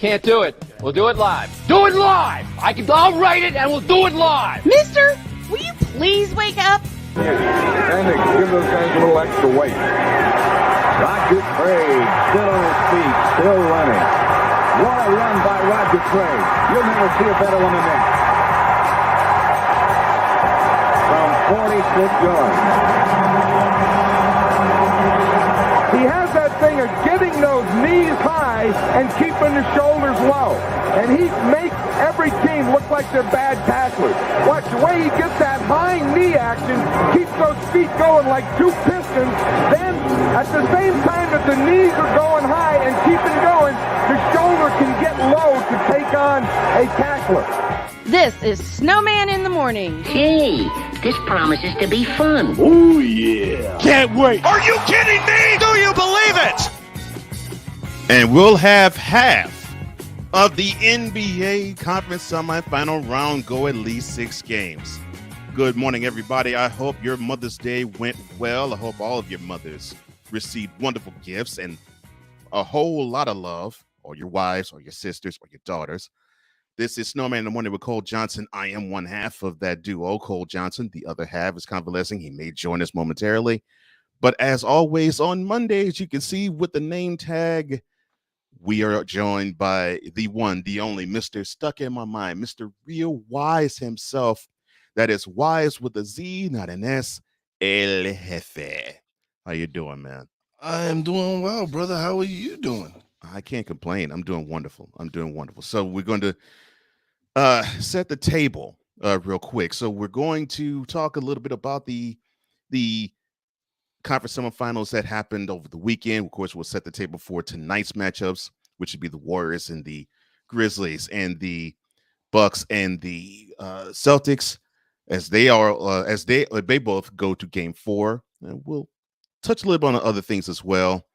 Can't do it. We'll do it live. Do it live! I'll write it and we'll do it live! Mister, will you please wake up? And they give those guys a little extra weight. Roger Craig still on his feet, still running. What a run by Roger Craig. You'll never see a better one than that. From 46 yards. He has that thing of getting those knees high and keeping the shoulders low. And he makes every team look like they're bad tacklers. Watch the way he gets that high knee action, keeps those feet going like two pistons. Then, at the same time that the knees are going high and keeping going, the shoulder can get low to take on a tackler. This is Snowman in the Morning. Hey, this promises to be fun. Oh, yeah. Can't wait. Are you kidding me? Do you believe it? And we'll have half of the NBA conference semifinal round go at least 6 games. Good morning, everybody. I hope your Mother's Day went well. I hope all of your mothers received wonderful gifts and a whole lot of love, or your wives, or your sisters, or your daughters. This is Snowman in the Morning with Cole Johnson. I am one half of that duo, Cole Johnson. The other half is convalescing. He may join us momentarily. But as always, on Mondays, you can see with the name tag, we are joined by the one, the only, Mr. Stuck in My Mind, Mr. Real Wise himself. That is Wise with a Z, not an S, El Jefe. How you doing, man? I am doing well, brother. How are you doing? I can't complain. I'm doing wonderful. So we're going to set the table real quick. So we're going to talk a little bit about the conference semifinals that happened over the weekend. Of course, we'll set the table for tonight's matchups, which would be the Warriors and the Grizzlies, and the Bucks and the Celtics, as they both go to Game 4. And we'll touch a little bit on other things as well.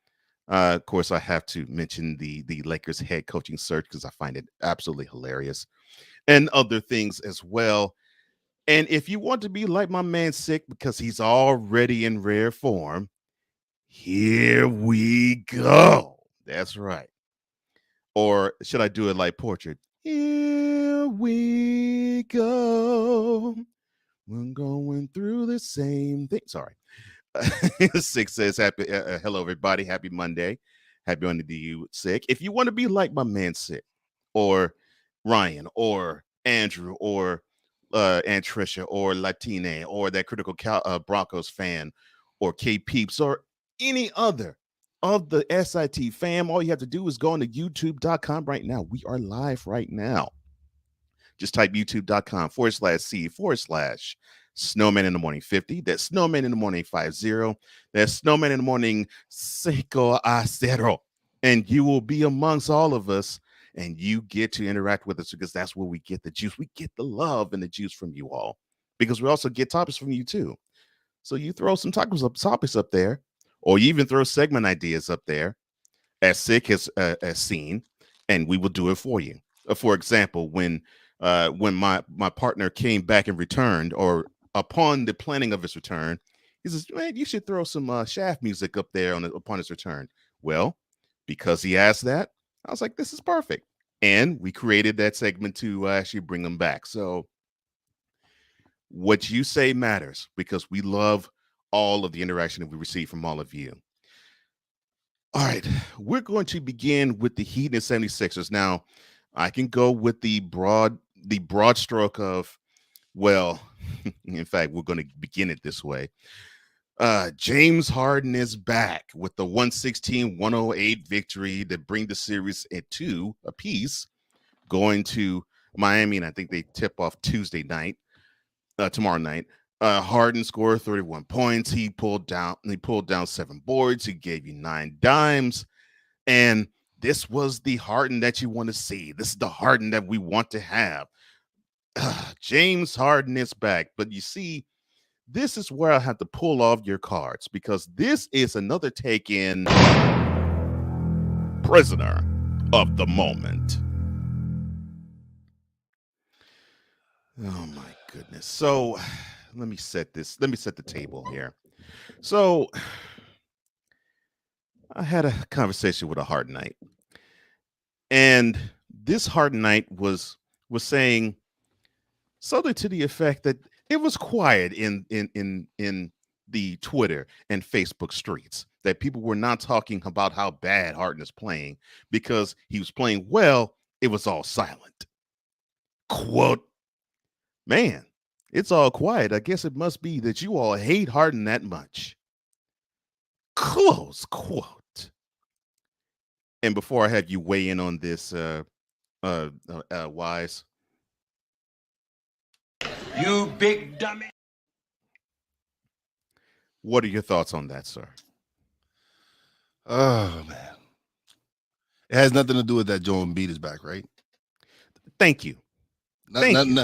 Of course, I have to mention the Lakers head coaching search because I find it absolutely hilarious, and other things as well. And if you want to be like my man Sick, because he's already in rare form, here we go. That's right. Or should I do it like Portrait? Here we go. We're going through the same thing. Sorry. Sick says, hello, everybody. Happy Monday. Happy Monday to you, Sick. If you want to be like my man Sick, or Ryan, or Andrew, or Aunt Tricia, or Latine, or that critical Broncos fan, or K Peeps, or any other of the SIT fam, all you have to do is go on to youtube.com right now. We are live right now. Just type youtube.com/C/Snowman in the Morning 50. That's Snowman in the Morning 50. That's Snowman in the Morning 50. And you will be amongst all of us, and you get to interact with us because that's where we get the juice. We get the love and the juice from you all, because we also get topics from you too. So you throw some topics up there, or you even throw segment ideas up there, as Sick has seen, and we will do it for you. For example, when my partner came back and returned, or upon the planning of his return, he says, man, you should throw some Shaft music up there upon his return. Well, because he asked that, I was like, this is perfect. And we created that segment to actually bring him back. So what you say matters, because we love all of the interaction that we receive from all of you. All right, we're going to begin with the Heat and 76ers. Now, I can go with the broad stroke of, well, in fact, we're going to begin it this way. James Harden is back with the 116-108 victory that bring the series at 2 apiece, going to Miami, and I think they tip off Tuesday night, tomorrow night. Harden scored 31 points. He pulled down 7 boards. He gave you 9 dimes. And this was the Harden that you want to see. This is the Harden that we want to have. James Harden is back. But you see, this is where I have to pull off your cards, because this is another take in prisoner of the moment. Oh my goodness. So let me set the table here. So I had a conversation with a Hard Knight, and this Hard Knight was saying something to the effect that it was quiet in the Twitter and Facebook streets, that people were not talking about how bad Harden is playing because he was playing well. It was all silent. Quote, man, it's all quiet. I guess it must be that you all hate Harden that much. Close quote. And before I have you weigh in on this, Wise. You big dummy. What are your thoughts on that, sir? Oh, man. It has nothing to do with that Joel Embiid is back, right? Thank you. Nothing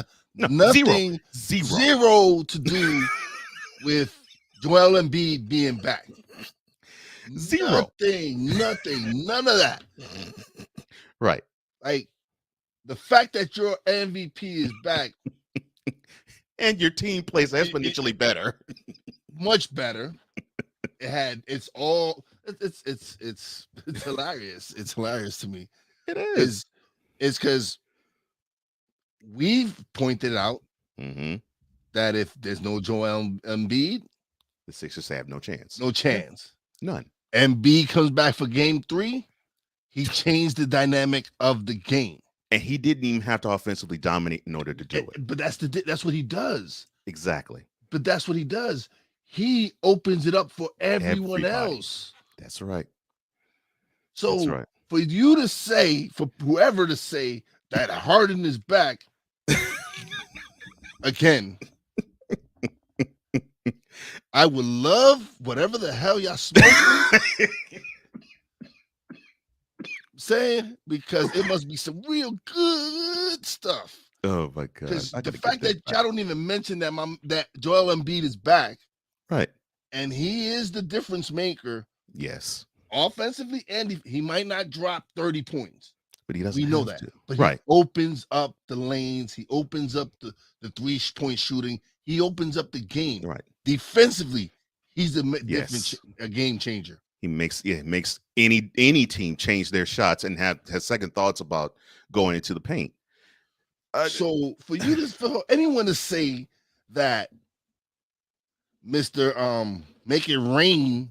zero to do with Joel Embiid being back. Zero. Nothing, none of that. Right. Like, the fact that your MVP is back and your team plays exponentially better. Much better. It's hilarious. It's hilarious to me. It is. It's because we've pointed out that if there's no Joel Embiid, the Sixers have no chance. No chance. None. Embiid comes back for game 3. He changed the dynamic of the game. And he didn't even have to offensively dominate in order to do it. But that's what he does. Exactly. But that's what he does. He opens it up for everyone else. That's right. So that's right. For you to say, for whoever to say that Harden is back, again, I would love whatever the hell y'all smoking. Saying, because it must be some real good stuff. Oh my God! Because the fact that y'all don't even mention that Joel Embiid is back, right, and he is the difference maker. Yes, offensively, and he might not drop 30 points, but he doesn't. We know that. But he opens up the lanes. He opens up the 3-point shooting. He opens up the game. Right. Defensively, he's a game changer. He makes any team change their shots and has second thoughts about going into the paint. So for anyone to say that Mr. Make It Rain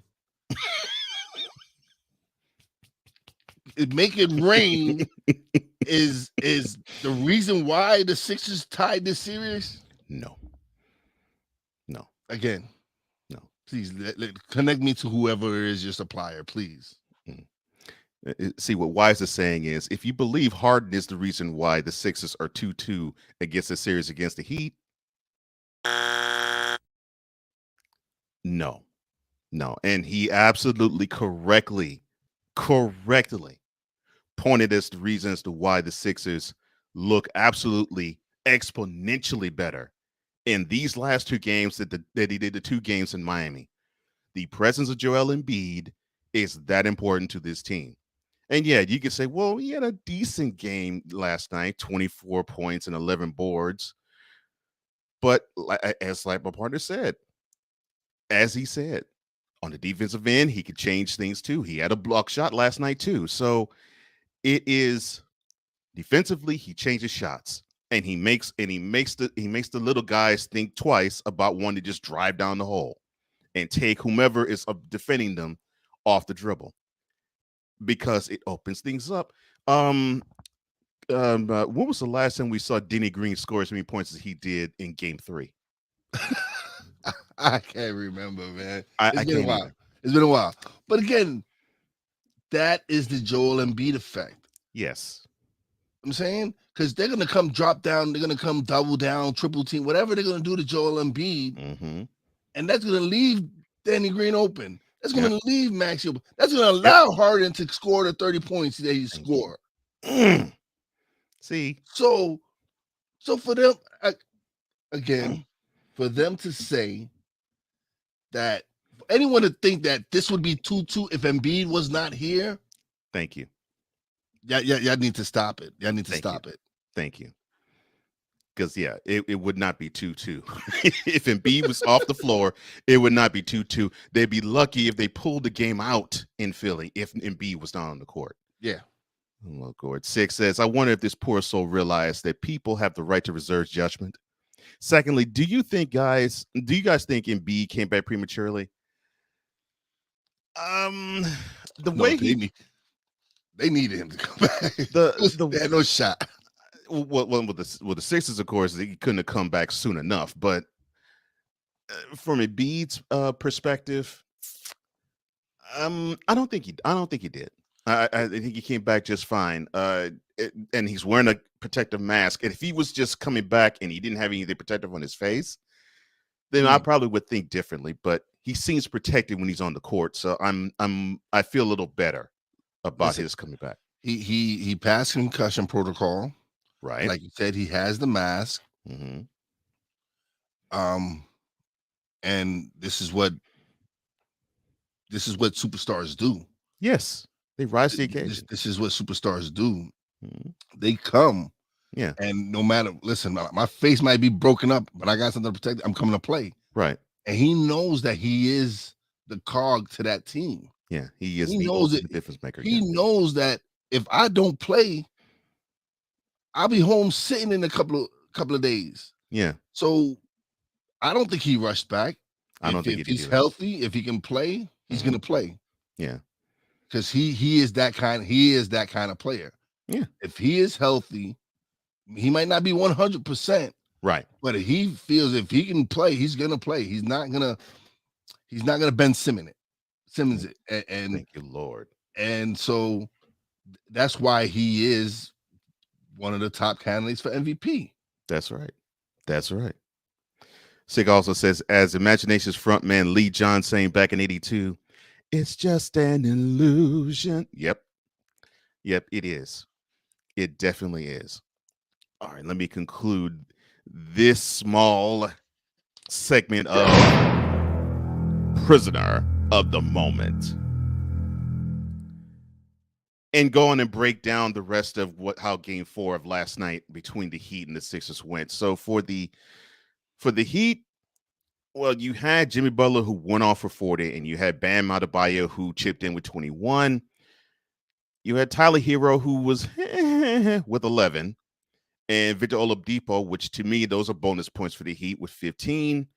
Make It Rain is the reason why the Sixers tied this series? No. Again. Please connect me to whoever is your supplier, please. See, what Wise is saying is, if you believe Harden is the reason why the Sixers are 2-2 against the series against the Heat, no. And he absolutely correctly pointed as the reason as to why the Sixers look absolutely exponentially better in these last 2 games that he did the 2 games in Miami. The presence of Joel Embiid is that important to this team. And yeah, you could say, well, he had a decent game last night, 24 points and 11 boards. But as my partner said, as he said, on the defensive end, he could change things too. He had a block shot last night too. So it is defensively, he changes shots. And he makes the little guys think twice about wanting to just drive down the hole and take whomever is defending them off the dribble, because it opens things up. When was the last time we saw Denny Green score as many points as he did in Game 3? I can't remember, man. It's been a while. It's been a while. But again, that is the Joel Embiid effect. Yes. I'm saying, because they're gonna come drop down, they're gonna come double down, triple team, whatever they're gonna do to Joel Embiid, and that's gonna leave Danny Green open. That's gonna leave Maxey open. That's gonna allow Harden to score the 30 points that he scored. See, so for them again, for them to say that anyone to think that this would be 2-2 if Embiid was not here. Thank you. Y'all need to stop it. Y'all need to stop it. Thank you. Because, it would not be 2-2. If Embiid was off the floor, it would not be 2-2. They'd be lucky if they pulled the game out in Philly if Embiid was not on the court. Yeah. Well, Gord 6 says, I wonder if this poor soul realized that people have the right to reserve judgment. Secondly, do you guys think Embiid came back prematurely? They needed him to come back. They had no shot. Well, with the Sixers, of course, he couldn't have come back soon enough. But from Embiid's perspective, I don't think he did. I think he came back just fine. And he's wearing a protective mask. And if he was just coming back and he didn't have anything protective on his face, then I probably would think differently. But he seems protected when he's on the court, so I feel a little better about his coming back. He passed concussion protocol, right? Like you said, he has the mask. And this is what superstars do. Yes, they rise to the occasion. This is what superstars do. They come. Yeah. And no matter, listen, my face might be broken up, but I got something to protect. I'm coming to play. Right. And he knows that he is the cog to that team. Yeah. He is. He knows it. Difference maker. He knows that if I don't play, I'll be home sitting in a couple of days. Yeah. So I don't think he rushed back. I don't think if he's healthy, if he can play, he's gonna play. Yeah. Because he is that kind of player. Yeah. If he is healthy, he might not be 100%. Right. But he feels if he can play, he's gonna play. He's not gonna Ben Simmons it. And thank you, Lord. And so that's why he is one of the top candidates for MVP. That's right. That's right. Sig also says, as Imagination's frontman Lee John saying back in '82, it's just an illusion. Yep, it is. It definitely is. All right, let me conclude this small segment of Prisoner of the Moment and go on and break down the rest of how Game 4 of last night between the Heat and the Sixers went. So for the Heat, well, you had Jimmy Butler who went off for 40, and you had Bam Adebayo who chipped in with 21. You had Tyler Hero who was with 11, and Victor Oladipo, which to me those are bonus points for the Heat, with 15.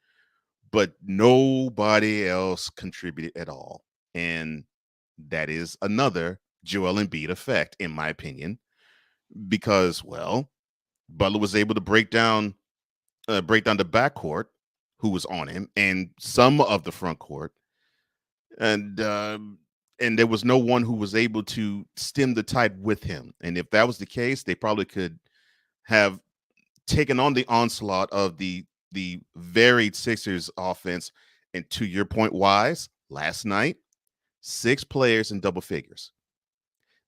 But nobody else contributed at all, and that is another Joel Embiid effect, in my opinion, because Butler was able to break down the backcourt who was on him and some of the front court, and there was no one who was able to stem the tide with him. And if that was the case, they probably could have taken on the onslaught of the varied Sixers offense. And to your point, Wise, last night, 6 players in double figures.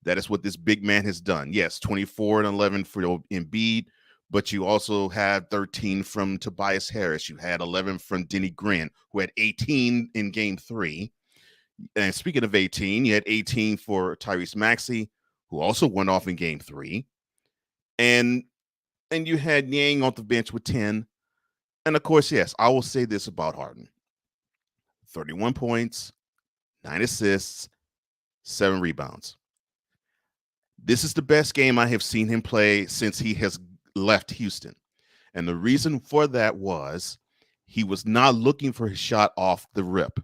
That is what this big man has done. Yes, 24 and 11 for Embiid, but you also had 13 from Tobias Harris. You had 11 from Denny Green, who had 18 in Game 3. And speaking of 18, you had 18 for Tyrese Maxey, who also went off in Game 3. And you had Niang off the bench with 10. And of course, yes, I will say this about Harden. 31 points, 9 assists, 7 rebounds. This is the best game I have seen him play since he has left Houston. And the reason for that was he was not looking for his shot off the rip.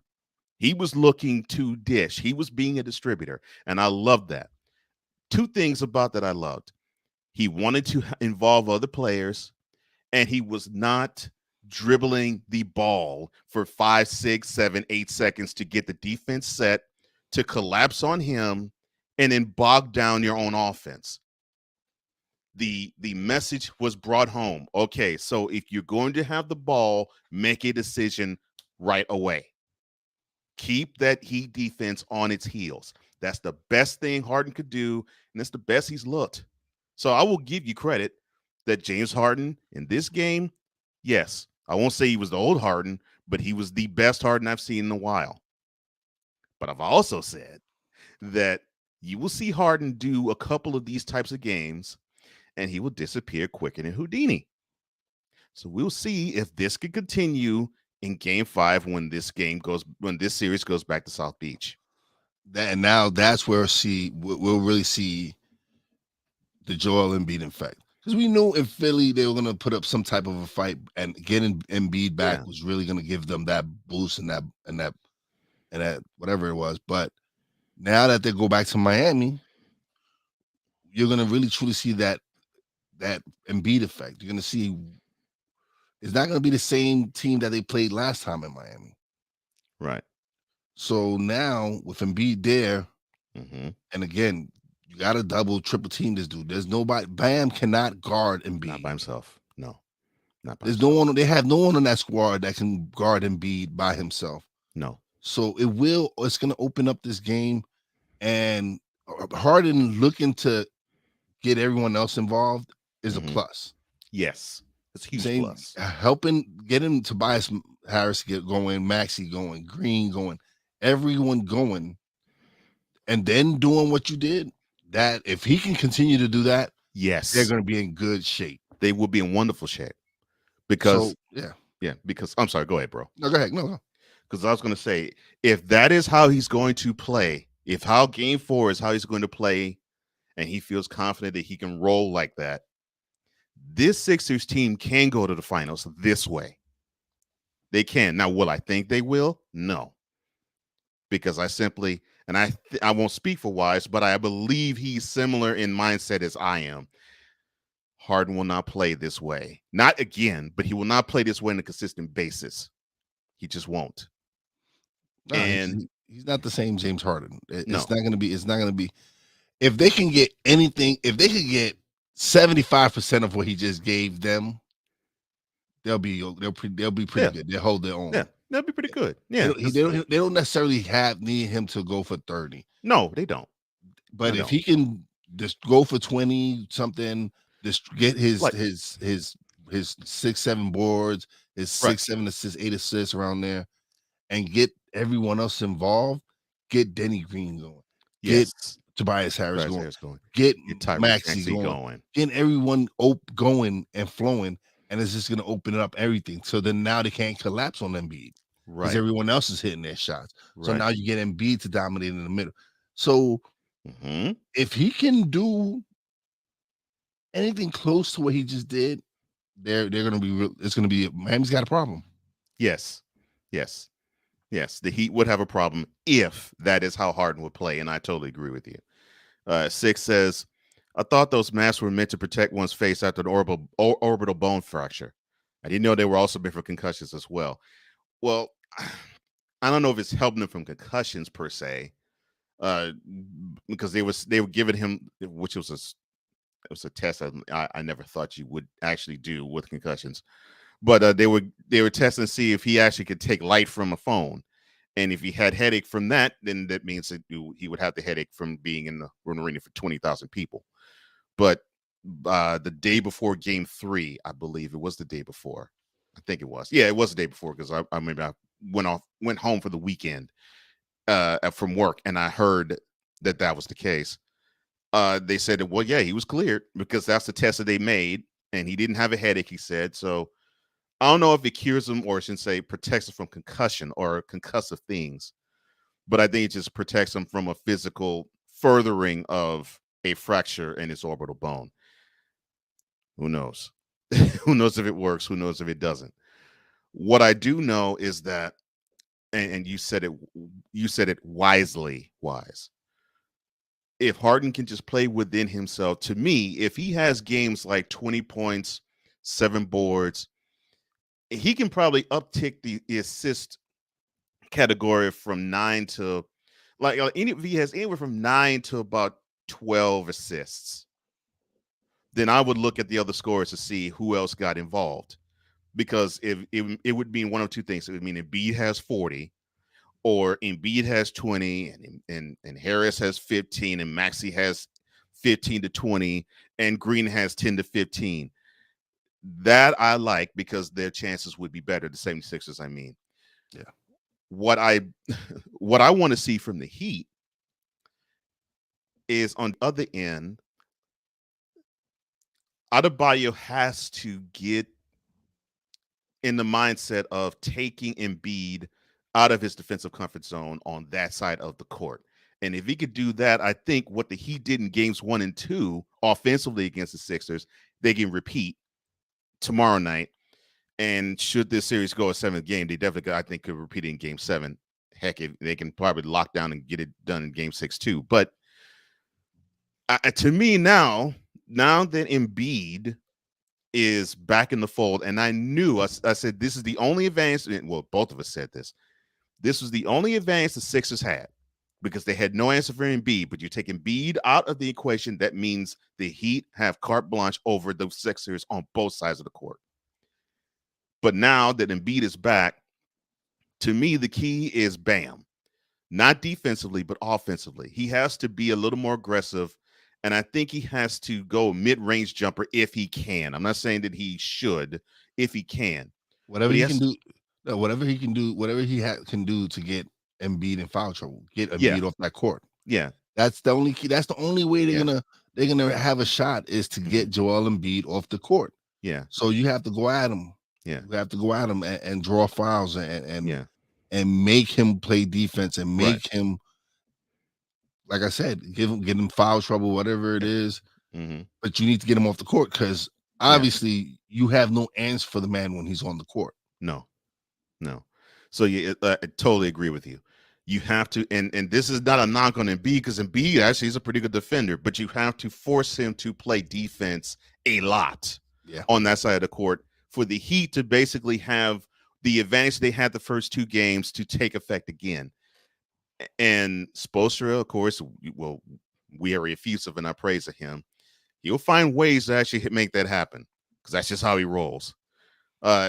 He was looking to dish. He was being a distributor. And I loved that. 2 things about that I loved. He wanted to involve other players, and he was not dribbling the ball for 5, 6, 7, 8 seconds to get the defense set to collapse on him and then bog down your own offense. the message was brought home. Okay, so if you're going to have the ball, make a decision right away. Keep that Heat defense on its heels. That's the best thing Harden could do, and that's the best he's looked. So I will give you credit that James Harden in this game, yes, I won't say he was the old Harden, but he was the best Harden I've seen in a while. But I've also said that you will see Harden do a couple of these types of games, and he will disappear quicker than Houdini. So we'll see if this can continue in Game 5 when this series goes back to South Beach. And now that's where we'll really see the Joel Embiid effect. Because we knew in Philly they were going to put up some type of a fight, and getting Embiid back was really going to give them that boost and that whatever it was. But now that they go back to Miami, you're going to really truly see that Embiid effect. You're going to see it's not going to be the same team that they played last time in Miami. Right. So now with Embiid there, and again, you got to double, triple team this dude. There's nobody. Bam cannot guard Embiid. Not by himself. No. Not by There's himself. no one. They have no one on that squad that can guard Embiid by himself. No. So it's going to open up this game, and Harden looking to get everyone else involved is a plus. Yes. It's a huge plus. Helping getting Tobias Harris get going, Maxey going, Green going, everyone going, and then doing what you did. That if he can continue to do that, yes, they're going to be in good shape. They will be in wonderful shape. Because because I'm sorry, go ahead, bro. No, go ahead. No. Because I was going to say, if that is how he's going to play, if how Game 4 is how he's going to play, and he feels confident that he can roll like that, this Sixers team can go to the finals this way. They can. Now, will I think they will? No. Because I simply, and I won't speak for Wise, but I believe he's similar in mindset as I am. Harden will not play this way. Not again, but he will not play this way on a consistent basis. He just won't. No, and he's not the same James Harden. It's not going to be. If they can get anything, if they could get 75% of what he just gave them, they'll be pretty good. They'll hold their own. Yeah, they'll be pretty good. Yeah, they don't necessarily need him to go for 30. No, they don't. But if he can just go for 20 something, just get his 6-7 boards, his 6-7 assists, 8 assists around there, and get everyone else involved. Get Denny Green going. Get Tobias Harris going. Get Maxey going. Get everyone going and flowing, and it's just going to open up everything. So then now they can't collapse on Embiid because everyone else is hitting their shots. So now you get Embiid to dominate in the middle. So if he can do anything close to what he just did, they're going to be. It's going to be Miami's got a problem. Yes. The Heat would have a problem if that is how Harden would play, and I totally agree with you. 6 says, I thought those masks were meant to protect one's face after an orbital bone fracture. I didn't know they were also meant for concussions as well. Well, I don't know if it's helping him from concussions per se, because they were giving him, which was a test I never thought you would actually do with concussions. But they were testing to see if he actually could take light from a phone. And if he had headache from that, then that means that he would have the headache from being in the arena for 20,000 people. But the day before Game 3, I believe it was the day before. I think it was. Yeah, it was the day before because I remember I went home for the weekend from work, and I heard that was the case. They said that, well, yeah, he was cleared because that's the test that they made, and he didn't have a headache, he said. So I don't know if it cures him or I should say protects him from concussion or concussive things, but I think it just protects him from a physical furthering of a fracture in his orbital bone. Who knows? Who knows if it works? Who knows if it doesn't? What I do know is that, and you said it wisely, Wise. If Harden can just play within himself, to me, if he has games like 20 points, 7 boards, he can probably uptick the assist category from 9 to if he has anywhere from 9 to about 12 assists. then I would look at the other scores to see who else got involved. Because if it would mean one of two things. It would mean Embiid has 40, or Embiid has 20, and Harris has 15, and Maxey has 15 to 20, and Green has 10 to 15. That I like because their chances would be better. The 76ers, I mean. Yeah. What I want to see from the Heat is on the other end, Adebayo has to get in the mindset of taking Embiid out of his defensive comfort zone on that side of the court. And if he could do that, I think what the Heat did in games 1 and 2 offensively against the Sixers, they can repeat tomorrow night. And should this series go a 7th game, they definitely, I think, could repeat it in game 7. Heck, they can probably lock down and get it done in game 6 too. But to me now that Embiid is back in the fold, and I knew, I said, this is the only advantage. Well, both of us said this. This was the only advantage the Sixers had because they had no answer for Embiid. But you take Embiid out of the equation, that means the Heat have carte blanche over the Sixers on both sides of the court. But now that Embiid is back, to me, the key is Bam. Not defensively, but offensively. He has to be a little more aggressive. And I think he has to go mid-range jumper if he can. I'm not saying that he should, if he can. Whatever he can do, whatever he can do to get Embiid in foul trouble, get Embiid off that court. Yeah, that's the only key. That's the only way they're gonna have a shot is to get Joel Embiid off the court. Yeah. So you have to go at him. Yeah. You have to go at him and draw fouls and make him play defense and make him. Like I said, get him foul trouble, whatever it is. But you need to get him off the court because obviously you have no answer for the man when he's on the court. No. So I totally agree with you. You have to, and this is not a knock on Embiid because Embiid actually is a pretty good defender, but you have to force him to play defense a lot on that side of the court for the Heat to basically have the advantage they had the first 2 games to take effect again. And Spoelstra, of course, well, we are effusive in our praise of him. He'll find ways to actually make that happen because that's just how he rolls.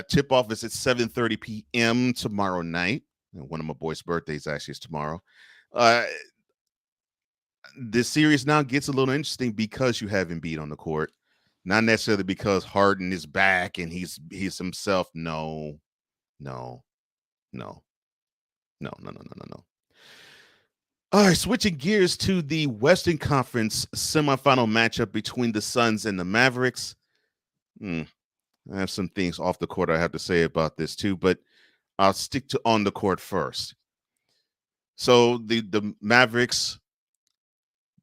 Tip-off is at 7:30 p.m. tomorrow night. One of my boys' birthdays actually is tomorrow. This series now gets a little interesting because you have Embiid on the court, not necessarily because Harden is back and he's himself. No. All right, switching gears to the Western Conference semifinal matchup between the Suns and the Mavericks. I have some things off the court I have to say about this too, but I'll stick to on the court first. So the Mavericks,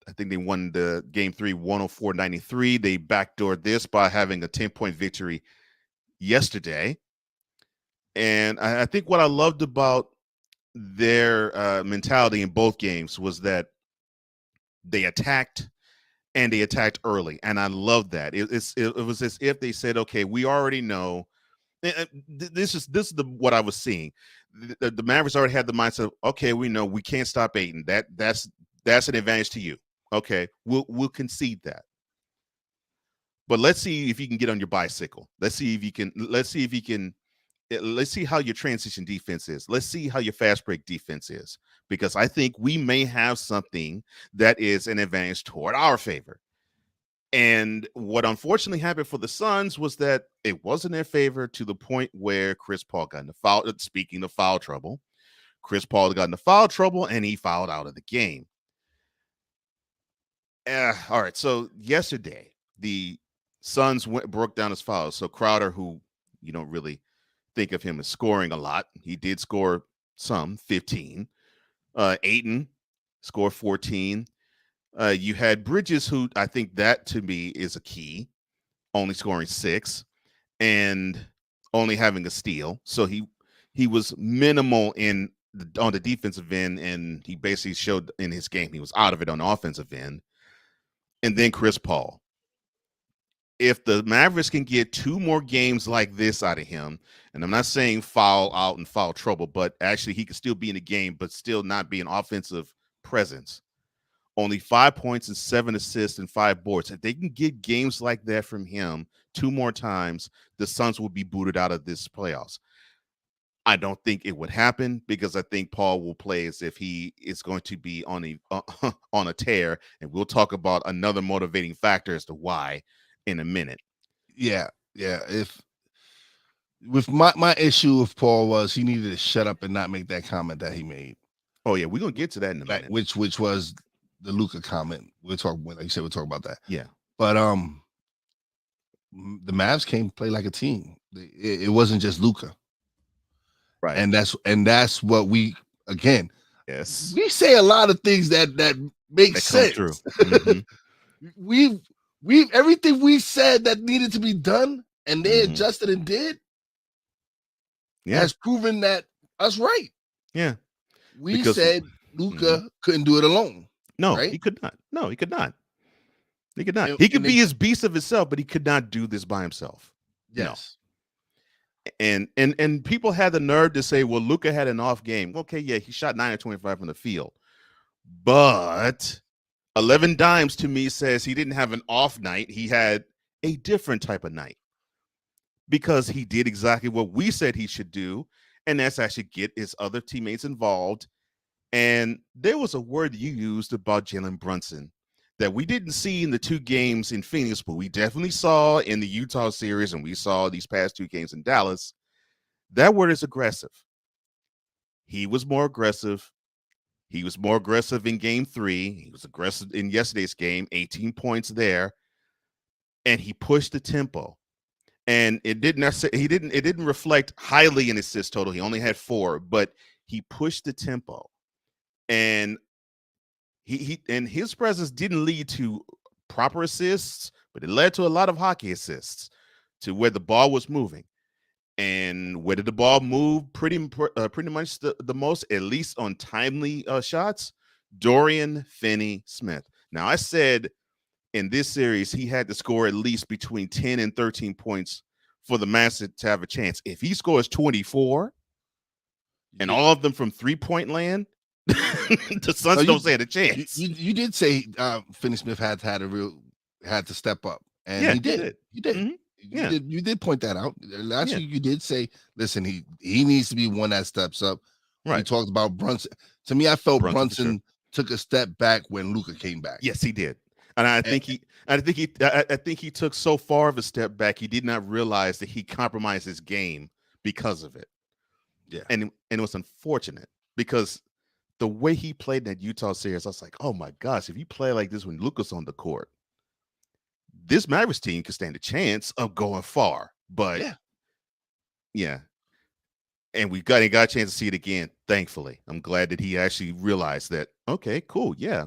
I think they won the game 3, 104-93. They backdoored this by having a 10-point victory yesterday. And I think what I loved about their mentality in both games was that they attacked and they attacked early, and I love that. It was as if they said, "Okay, we already know." This is what I was seeing. The Mavericks already had the mindset of, "Okay, we know we can't stop Ayton. That's an advantage to you. Okay, we'll concede that, but let's see if you can get on your bicycle. Let's see how your transition defense is. Let's see how your fast break defense is, because I think we may have something that is an advantage toward our favor." And what unfortunately happened for the Suns was that it wasn't their favor to the point where Chris Paul got into foul. Speaking of foul trouble, Chris Paul got into foul trouble and he fouled out of the game. All right. So yesterday, the Suns broke down his fouls. So Crowder, who you don't really think of him as scoring a lot, he did score some, 15. Ayton scored 14. You had Bridges, who I think that to me is a key, only scoring 6 and only having a steal. So he was minimal on the defensive end, and he basically showed in his game he was out of it on the offensive end. And then Chris Paul. If the Mavericks can get 2 more games like this out of him, and I'm not saying foul out and foul trouble, but actually he could still be in the game, but still not be an offensive presence. only 5 points and 7 assists and 5 boards. If they can get games like that from him 2 more times, the Suns will be booted out of this playoffs. I don't think it would happen because I think Paul will play as if he is going to be on a tear, and we'll talk about another motivating factor as to why in a minute. Yeah. If with my issue with Paul was he needed to shut up and not make that comment that he made. Oh yeah, we're gonna get to that in a minute. Which was the Luka comment. We'll talk, like you said, we'll talk about that. Yeah. But the Mavs came play like a team. It wasn't just Luka. Right. And that's what we, again, yes, we say a lot of things that make sense. True. Mm-hmm. we everything we said that needed to be done and they adjusted and did has proven that us right. Yeah. We said Luka couldn't do it alone. No, right? He could not. No, he could not. He could not. He could be his beast of himself, but he could not do this by himself. Yes. No. And people had the nerve to say, well, Luka had an off game. Okay, yeah, he shot 9 of 25 from the field. But 11 Dimes to me says he didn't have an off night. He had a different type of night because he did exactly what we said he should do, and that's actually get his other teammates involved. And there was a word you used about Jalen Brunson that we didn't see in the 2 games in Phoenix, but we definitely saw in the Utah series, and we saw these past 2 games in Dallas. That word is aggressive. He was more aggressive. He was more aggressive in game 3. He was aggressive in yesterday's game, 18 points there. And he pushed the tempo. And it didn't reflect highly in assist total. He only had 4, but he pushed the tempo. And his presence didn't lead to proper assists, but it led to a lot of hockey assists to where the ball was moving. And where did the ball move pretty much the most, at least on timely shots? Dorian Finney-Smith. Now, I said in this series he had to score at least between 10 and 13 points for the Mavs to have a chance. If he scores 24 and all of them from 3-point land, the Suns don't stand a chance. You did say Finney-Smith had to step up, and he did. You did. Mm-hmm. You did point that out. Last week you did say, listen, he needs to be one that steps up. Right. You talked about Brunson. To me, I felt Brunson took a step back when Luka came back. Yes, he did. And I think he took so far of a step back, he did not realize that he compromised his game because of it. Yeah. And it was unfortunate because the way he played in that Utah series, I was like, oh my gosh, if you play like this when Luka's on the court, this Mavericks team could stand a chance of going far. But yeah. And we got a chance to see it again, thankfully. I'm glad that he actually realized that, okay, cool, yeah.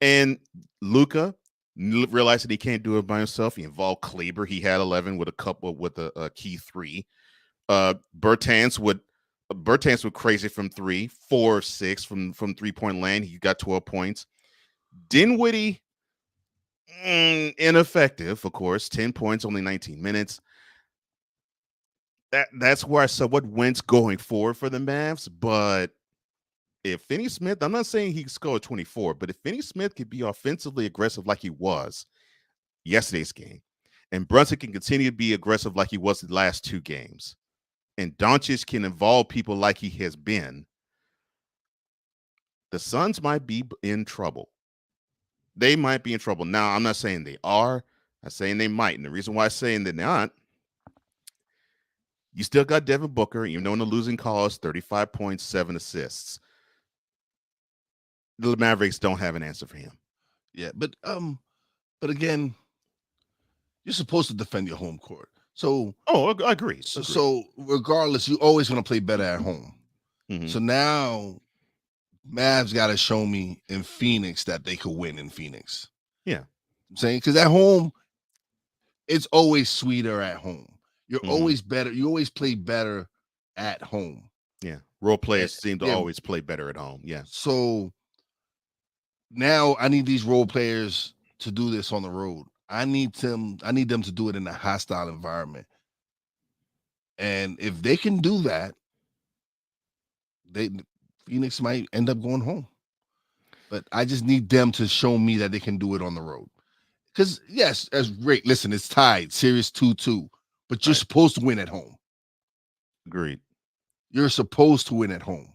And Luka realized that he can't do it by himself. He involved Kleber. He had 11 with a key 3. Bertans would crazy from 3, 4 of 6 from 3-point land. He got 12 points. Dinwiddie, ineffective, of course. 10 points, only 19 minutes. That's where I saw what went's going forward for the Mavs. But if Finney-Smith, I'm not saying he scored 24, but if Finney-Smith could be offensively aggressive like he was yesterday's game, and Brunson can continue to be aggressive like he was the last 2 games, and Doncic can involve people like he has been, the Suns might be in trouble. They might be in trouble. Now, I'm not saying they are. I'm saying they might. And the reason why I'm saying they're not, you still got Devin Booker, even though in the losing cause, 35 points, 7 assists. The Mavericks don't have an answer for him. Yeah, but again, you're supposed to defend your home court. So I agree. So regardless, you always want to play better at home. Mm-hmm. So now Mavs got to show me in Phoenix that they could win in Phoenix. Yeah. I'm saying, because at home, it's always sweeter at home. You're always better. You always play better at home. Yeah. Role players seem to always play better at home. Yeah. So now I need these role players to do this on the road. I need them to do it in a hostile environment. And if they can do that, Phoenix might end up going home. but I just need them to show me that they can do it on the road. Because yes, that's great. Listen, it's tied, series 2-2, but you're supposed to win at home. Agreed. You're supposed to win at home,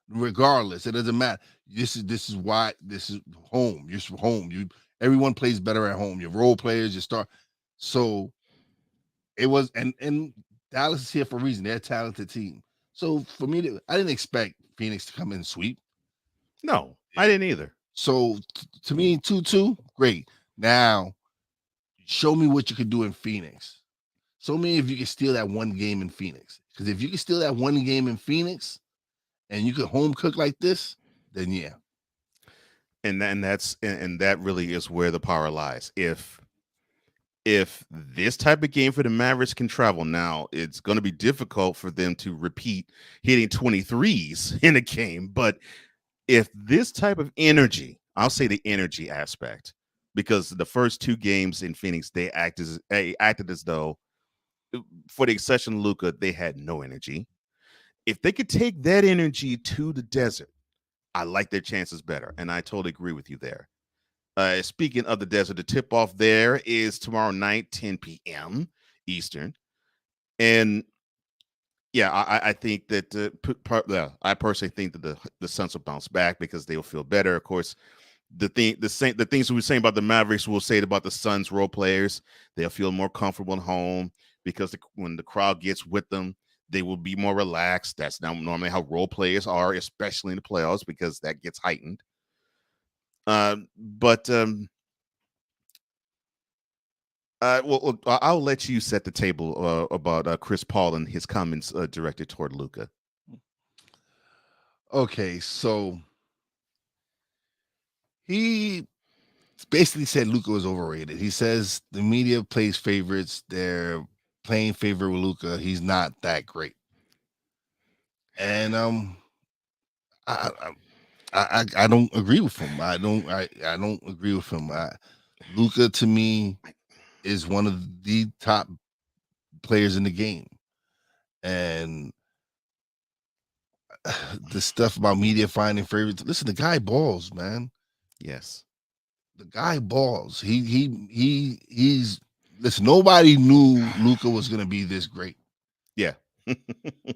regardless. It doesn't matter. This is why this is home. You're home. Everyone plays better at home. Your role players, you start. So it was, and Dallas is here for a reason. They're a talented team. So for me, I didn't expect Phoenix to come in and sweep. No, I didn't either. So to me, 2-2, great. Now, show me what you can do in Phoenix. Show me if you can steal that one game in Phoenix. Because if you can steal that one game in Phoenix and you can home cook like this, then yeah. And that really is where the power lies. If this type of game for the Mavericks can travel, now it's going to be difficult for them to repeat hitting 23s in a game. But if this type of energy, I'll say the energy aspect, because the first two games in Phoenix, they acted as though, for the exception of Luka, they had no energy. If they could take that energy to the desert, I like their chances better. And I totally agree with you there. Speaking of the desert, the tip-off there is tomorrow night, 10 p.m. Eastern. And yeah, I think that I personally think that the Suns will bounce back because they will feel better. Of course, the things we were saying about the Mavericks, we'll say it about the Suns role players. They'll feel more comfortable at home because when the crowd gets with them, they will be more relaxed. That's not normally how role players are, especially in the playoffs, because that gets heightened. Well, I'll let you set the table about Chris Paul and his comments directed toward Luka. Okay, so he basically said Luka was overrated. He says the media plays favorites. They're playing favorite with Luka. He's not that great. And I don't agree with him. I don't agree with him. Luka to me is one of the top players in the game. And the stuff about media finding favorites. Listen, the guy balls, man. Yes. The guy balls. He's listen, nobody knew Luka was gonna be this great. Yeah.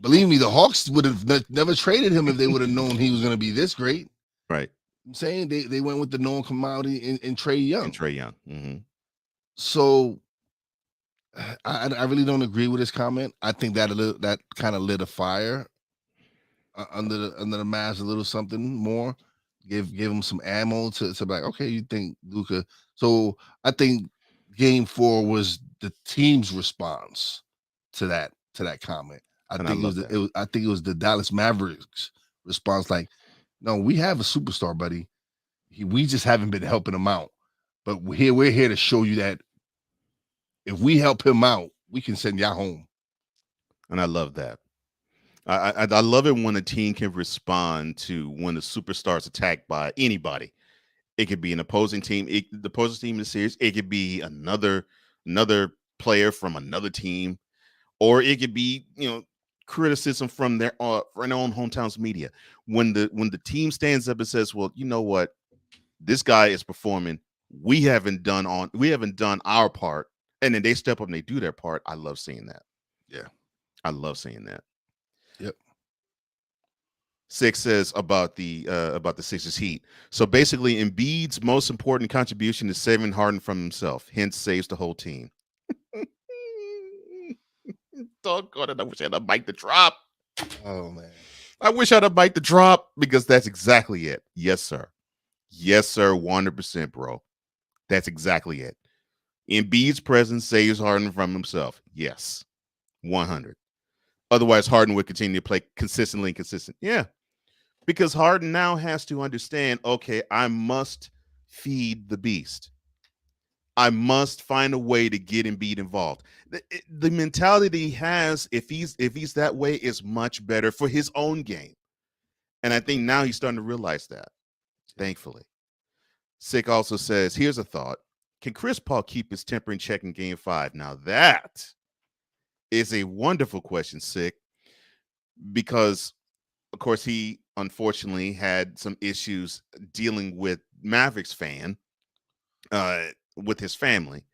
Believe me, the Hawks would have never traded him if they would have known he was gonna be this great. Right. I'm saying they went with the known commodity in Trae Young. Mm-hmm. So I really don't agree with his comment. I think that kind of lit a fire under the Mavs a little something more. Give him some ammo to be like, okay, you think Luka. So I think game 4 was the team's response to that comment. I think it was the Dallas Mavericks response, like, no, we have a superstar, buddy. We just haven't been helping him out. But we're here to show you that if we help him out, we can send y'all home. And I love that. I love it when a team can respond to when the superstar is attacked by anybody. It could be an opposing team, the opposing team in the series. It could be another player from another team, or it could be criticism from their own hometown's media. When the team stands up and says, "Well, you know what, this guy is performing. We haven't done our part," and then they step up and they do their part. I love seeing that. Yeah, I love seeing that. Yep. Six says about the Sixers Heat. So basically, Embiid's most important contribution is saving Harden from himself. Hence, saves the whole team. Doggone it! I wish I had a bite the drop. Oh man, I wish I had a bite the drop, because that's exactly it. Yes, sir. Yes, sir. 100%, bro. That's exactly it. Embiid's presence saves Harden from himself. Yes, 100. Otherwise, Harden would continue to play consistently and consistent. Yeah, because Harden now has to understand, okay, I must feed the beast. I must find a way to get Embiid involved. The mentality he has, if he's that way, is much better for his own game. And I think now he's starting to realize that, thankfully. Sick also says, here's a thought. Can Chris Paul keep his temper in check in Game 5? Now that is a wonderful question, Sick, because of course, he unfortunately had some issues dealing with Mavericks fan, with his family.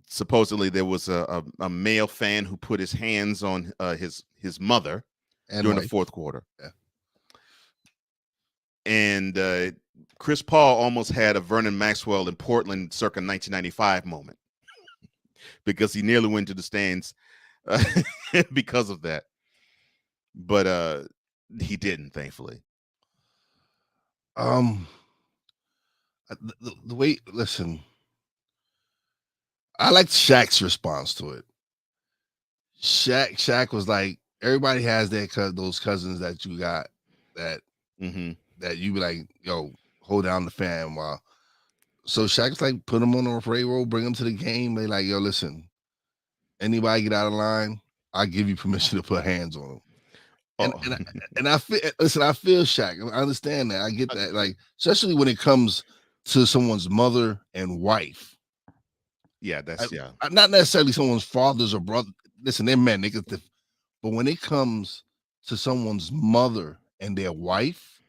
Supposedly there was a male fan who put his hands on his mother during the fourth quarter. Yeah. And Chris Paul almost had a Vernon Maxwell in Portland circa 1995 moment because he nearly went to the stands because of that. But he didn't, thankfully. The way, listen, I liked Shaq's response to it. Shaq was like, everybody has those cousins that you got that that you be like, yo, hold down the fan while. So Shaq's like, put them on the parade road, bring them to the game. They like, yo, listen, anybody get out of line, I give you permission to put hands on them. And I feel, listen, I feel Shaq. I understand that. I get that. Like, especially when it comes to someone's mother and wife. Yeah, that's not necessarily someone's fathers or brother. Listen, they're men. They could, but when it comes to someone's mother and their wife,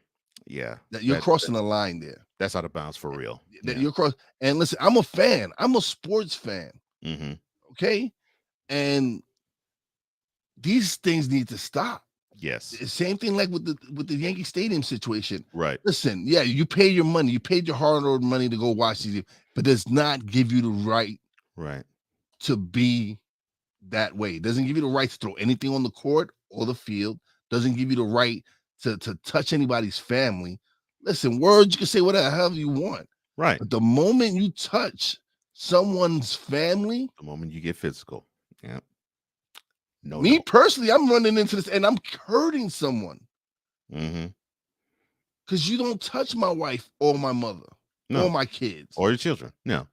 that you're crossing the line there. That's out of bounds for real. You're cross. And listen, I'm a fan. I'm a sports fan. Okay, and these things need to stop. Yes. Same thing like with the Yankee Stadium situation. Right. Listen, yeah, you pay your money, you paid your hard-earned money to go watch these, but does not give you the right to be that way. It doesn't give you the right to throw anything on the court or the field. Doesn't give you the right to touch anybody's family. Listen, words, you can say whatever you want. Right. But the moment you touch someone's family, the moment you get physical. Yeah. Me personally, I'm running into this and I'm hurting someone. Because you don't touch my wife or my mother or my kids. Or your children. No.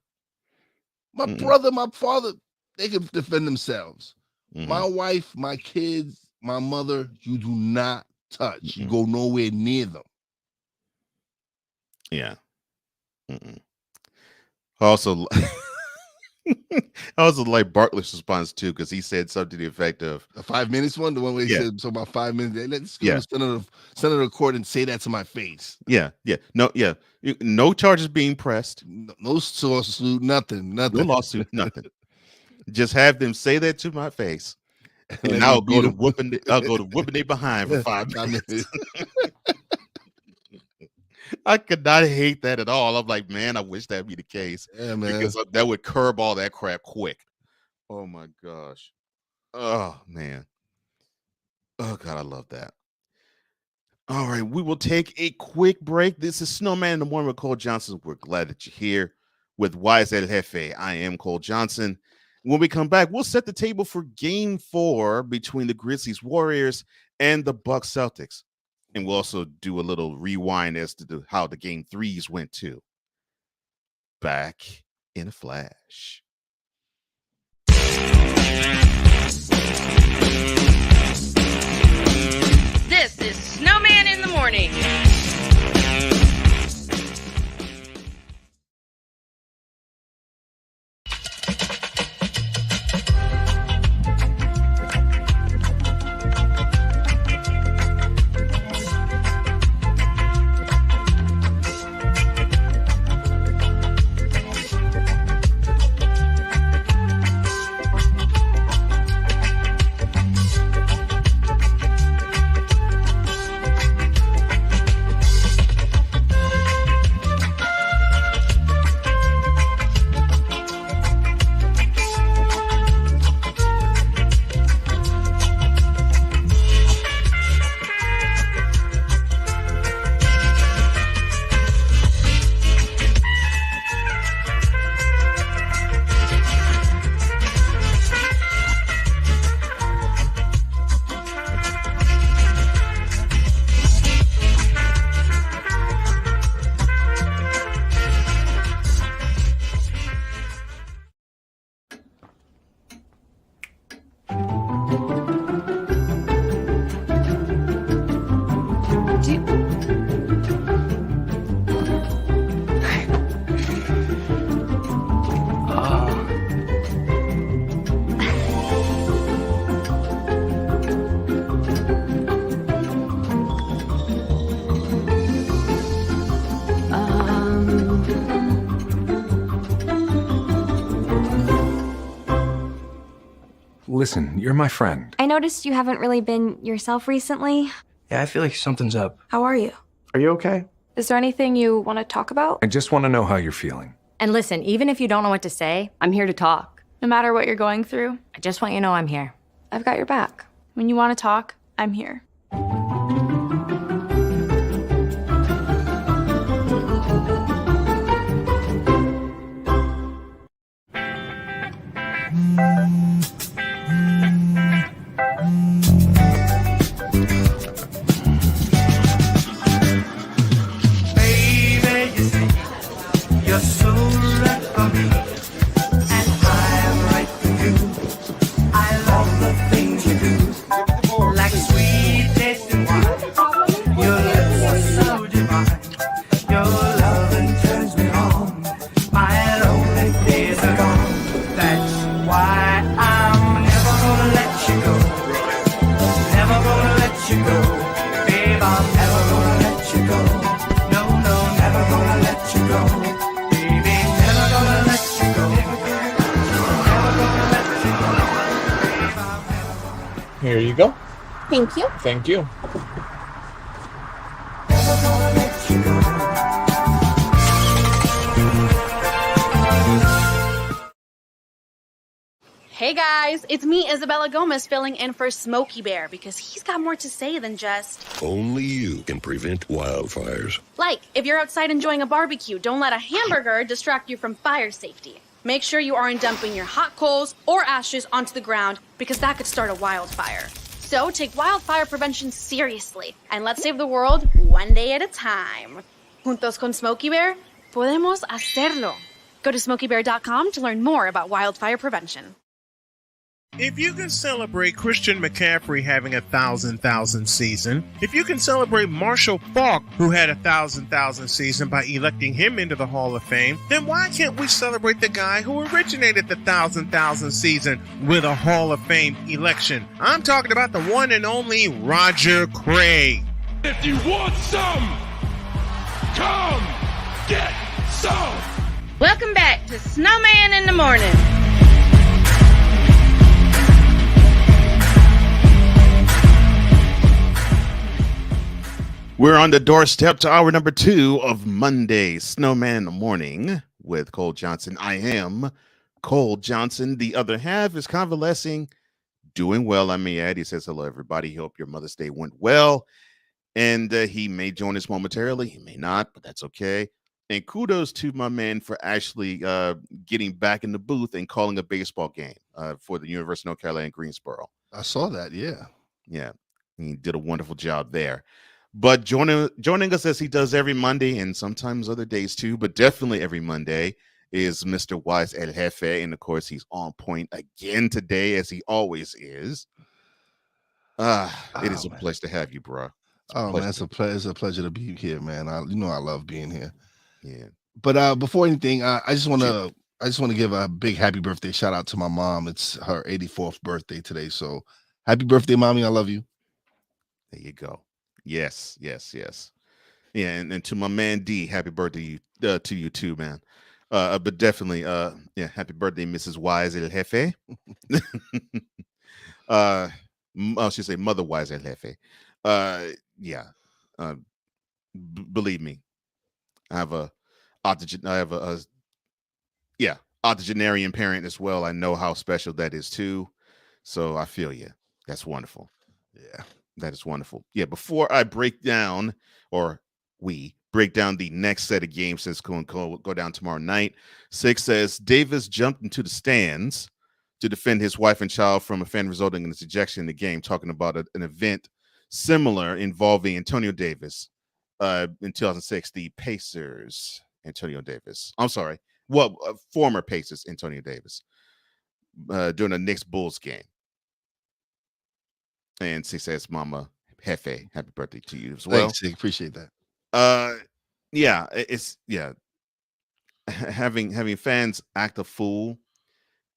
My brother, my father, they can defend themselves. My wife, my kids, my mother, you do not touch. You go nowhere near them. Yeah. Also, I also like Bartlett's response too, because he said something to the effect of the 5 minutes one, the one where he said so about 5 minutes. Let's go to Senator Court and say that to my face. No charges being pressed. No lawsuit, nothing. No lawsuit, nothing. Just have them say that to my face, and I'll go to whooping they behind for 5 minutes. I could not hate that at all. I'm like, man, I wish that'd be the case. Yeah, man. Because that would curb all that crap quick. Oh my gosh. Oh man. Oh God, I love that. All right, we will take a quick break. This is Snowman in the Morning with Cole Johnson. We're glad that you're here with Wise El Jefe. I am Cole Johnson. When we come back, we'll set the table for Game 4 between the Grizzlies-Warriors and the Bucks Celtics. And we'll also do a little rewind as to how the Game 3s went too. Back in a flash. This is Snowman in the Morning. Listen, you're my friend. I noticed you haven't really been yourself recently. Yeah, I feel like something's up. How are you? Are you okay? Is there anything you want to talk about? I just want to know how you're feeling. And listen, even if you don't know what to say, I'm here to talk. No matter what you're going through, I just want you to know I'm here. I've got your back. When you want to talk, I'm here. You're so right for me, and I'm right for you. I love the things you do, like sweet tasting wine. Your lips are so divine. Your loving turns me on. My lonely days are gone. That's why I'm never gonna let you go. Never gonna let you go, babe. I'm never gonna let you go. No, no, never gonna let you go. Here you go. Thank you. Thank you. Hey guys, it's me, Isabella Gomez, filling in for Smokey Bear because he's got more to say than just... Only you can prevent wildfires. Like, if you're outside enjoying a barbecue, don't let a hamburger distract you from fire safety. Make sure you aren't dumping your hot coals or ashes onto the ground because that could start a wildfire. So take wildfire prevention seriously and let's save the world one day at a time. Juntos con Smokey Bear, podemos hacerlo. Go to smokeybear.com to learn more about wildfire prevention. If you can celebrate Christian McCaffrey having a 1,000 season, if you can celebrate Marshall Faulk, who had a 1,000 season by electing him into the Hall of Fame, then why can't we celebrate the guy who originated the 1,000 season with a Hall of Fame election? I'm talking about the one and only Roger Craig. If you want some, come get some. Welcome back to Snowman in the Morning. We're on the doorstep to hour number 2 of Monday, Snowman in the Morning with Cole Johnson. I am Cole Johnson. The other half is convalescing, doing well, I may add. He says, hello, everybody. Hope your Mother's Day went well. And he may join us momentarily. He may not, but that's okay. And kudos to my man for actually getting back in the booth and calling a baseball game for the University of North Carolina in Greensboro. I saw that, yeah. Yeah, he did a wonderful job there. But joining us as he does every Monday and sometimes other days too, but definitely every Monday is Mr. Wise El Jefe. And of course, he's on point again today, as he always is. It is a pleasure to have you, bro. Man, it's a pleasure to be here, man. I love being here. Yeah. But before anything, I just want to give a big happy birthday shout out to my mom. It's her 84th birthday today. So happy birthday, mommy. I love you. There you go. Yes. Yeah, and to my man D, happy birthday to you too, man. But definitely, happy birthday, Mrs. Wise El Jefe. I should say Mother Wise El Jefe. Believe me, I have a octogenarian parent as well. I know how special that is too. So I feel you. That's wonderful. Yeah. That is wonderful. Yeah, before I break down, or we break down the next set of games that's going to go down tomorrow night, 6 says, Davis jumped into the stands to defend his wife and child from a fan resulting in his ejection in the game, talking about an event similar involving Antonio Davis in 2006, the Pacers, Antonio Davis. I'm sorry, former Pacers, Antonio Davis, during a Knicks-Bulls game. And she says, Mama Jefe, happy birthday to you as well. Thanks, appreciate that. Having fans act a fool.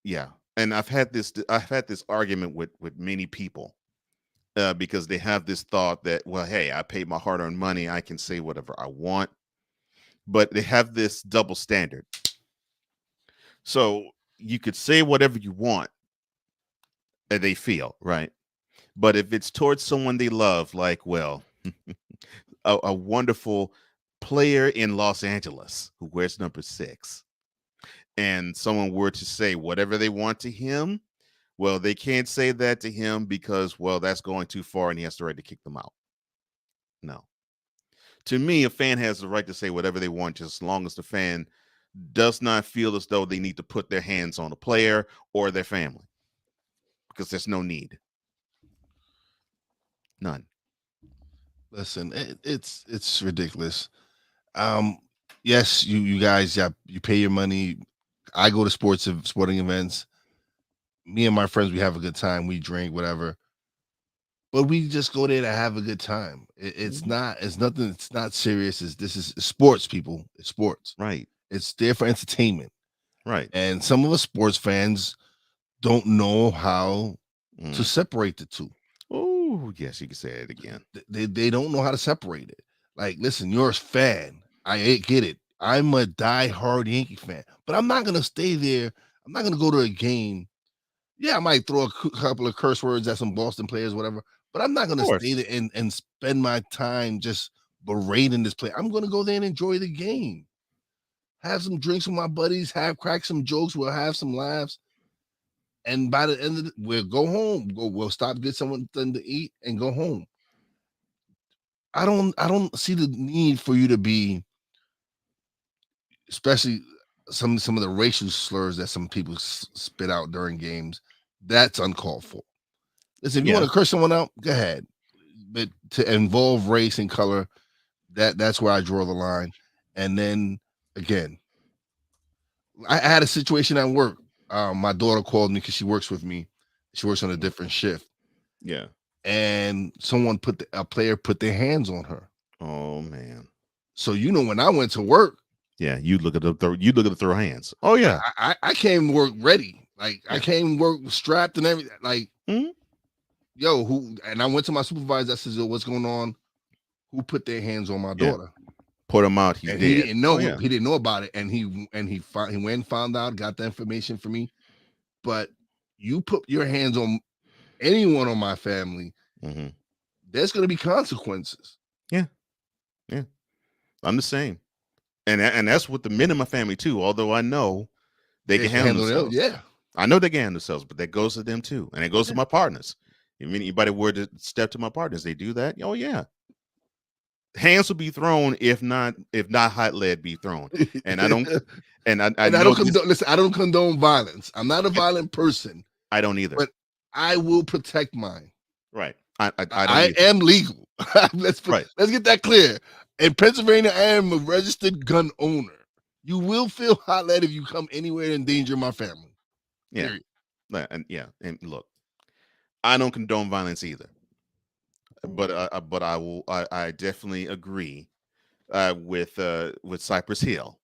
Yeah. And I've had this argument with many people because they have this thought that, well, hey, I paid my hard-earned money, I can say whatever I want. But they have this double standard. So you could say whatever you want, they feel, right? But if it's towards someone they love, like, well, a wonderful player in Los Angeles who wears number 6, and someone were to say whatever they want to him, well, they can't say that to him because, well, that's going too far and he has the right to kick them out. No. To me, a fan has the right to say whatever they want, just as long as the fan does not feel as though they need to put their hands on a player or their family, because there's no need. None. Listen, it's ridiculous. Yes, you guys, you pay your money. I go to sporting events. Me and my friends, we have a good time. We drink, whatever. But we just go there to have a good time. It's nothing. It's not serious. This is sports, people. It's sports. Right. It's there for entertainment. Right. And some of us sports fans don't know how to separate the two. Oh, yes, you can say it again. They don't know how to separate it. Like, listen, you're a fan. I get it. I'm a diehard Yankee fan, but I'm not gonna stay there. I'm not gonna go to a game. Yeah, I might throw a couple of curse words at some Boston players, whatever. But I'm not gonna stay there and spend my time just berating this player. I'm gonna go there and enjoy the game. Have some drinks with my buddies. Crack some jokes. We'll have some laughs. And by the end of we'll go home. We'll stop, get something to eat, and go home. I don't see the need for you to be, especially some of the racial slurs that some people spit out during games. That's uncalled for. Listen, if you want to curse someone out, go ahead. But to involve race and color, that's where I draw the line. And then again, I had a situation at work. My daughter called me because she works with me. She works on a different shift. Yeah. And someone a player put their hands on her. Oh man. So when I went to work, yeah, you look at the throw hands. Oh yeah. I came to work ready. Like I came to work strapped and everything. Like, yo, who? And I went to my supervisor. I said, yo, what's going on? Who put their hands on my daughter? Put him out. He didn't know. He didn't know about it, and he went and found out, got the information for me. But you put your hands on anyone on my family, there's going to be consequences. Yeah. I'm the same, and that's with the men in my family too. Although I know they can handle themselves. Yeah, I know they can handle themselves, but that goes to them too, and it goes to my partners. If anybody were to step to my partners, they do that. Oh yeah. Hands will be thrown if not hot lead be thrown, and I don't listen. I don't condone violence. I'm not a violent person. I don't either, but I will protect mine. Right. I am legal. Let's get that clear. In Pennsylvania, I am a registered gun owner. You will feel hot lead if you come anywhere to endanger my family. Yeah, and look, I don't condone violence either. But I definitely agree with Cypress Hill.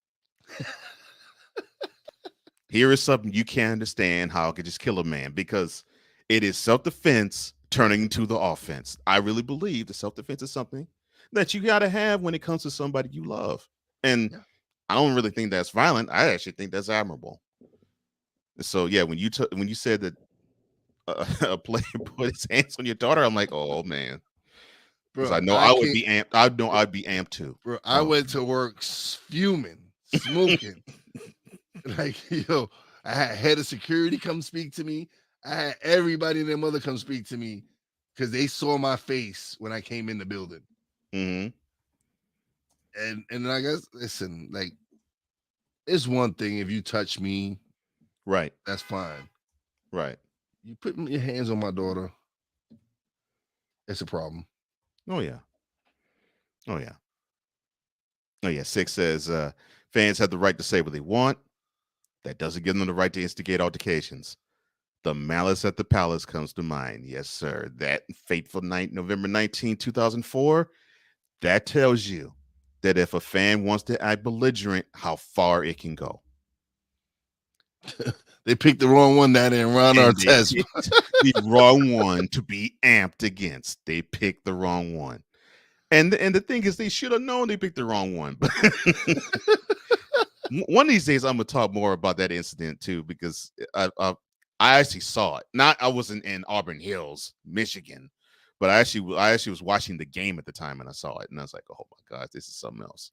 Here is something you can't understand how it could just kill a man, because it is self-defense turning into the offense. I really believe that self-defense is something that you got to have when it comes to somebody you love, and I don't really think that's violent. I actually think that's admirable. So yeah, when you said that a player put his hands on your daughter, I'm like, oh man. Because I know I would be amped. I know I'd be amped too. Bro, I went to work fuming, smoking. Like, yo, I had head of security come speak to me. I had everybody and their mother come speak to me because they saw my face when I came in the building. And I guess, listen, like, it's one thing if you touch me, right? That's fine, right? You put your hands on my daughter, it's a problem. Oh yeah. 6 says fans have the right to say what they want. That doesn't give them the right to instigate altercations. The malice at the palace comes to mind. Yes, sir. That fateful night, November 19, 2004, that tells you that if a fan wants to act belligerent, how far it can go. They picked the wrong one that in Ron Artest. The wrong one to be amped against. They picked the wrong one. And the thing is, they should have known they picked the wrong one. But one of these days, I'm going to talk more about that incident too, because I actually saw it. Not I wasn't in Auburn Hills, Michigan, but I actually was watching the game at the time and I saw it and I was like, oh my gosh, this is something else.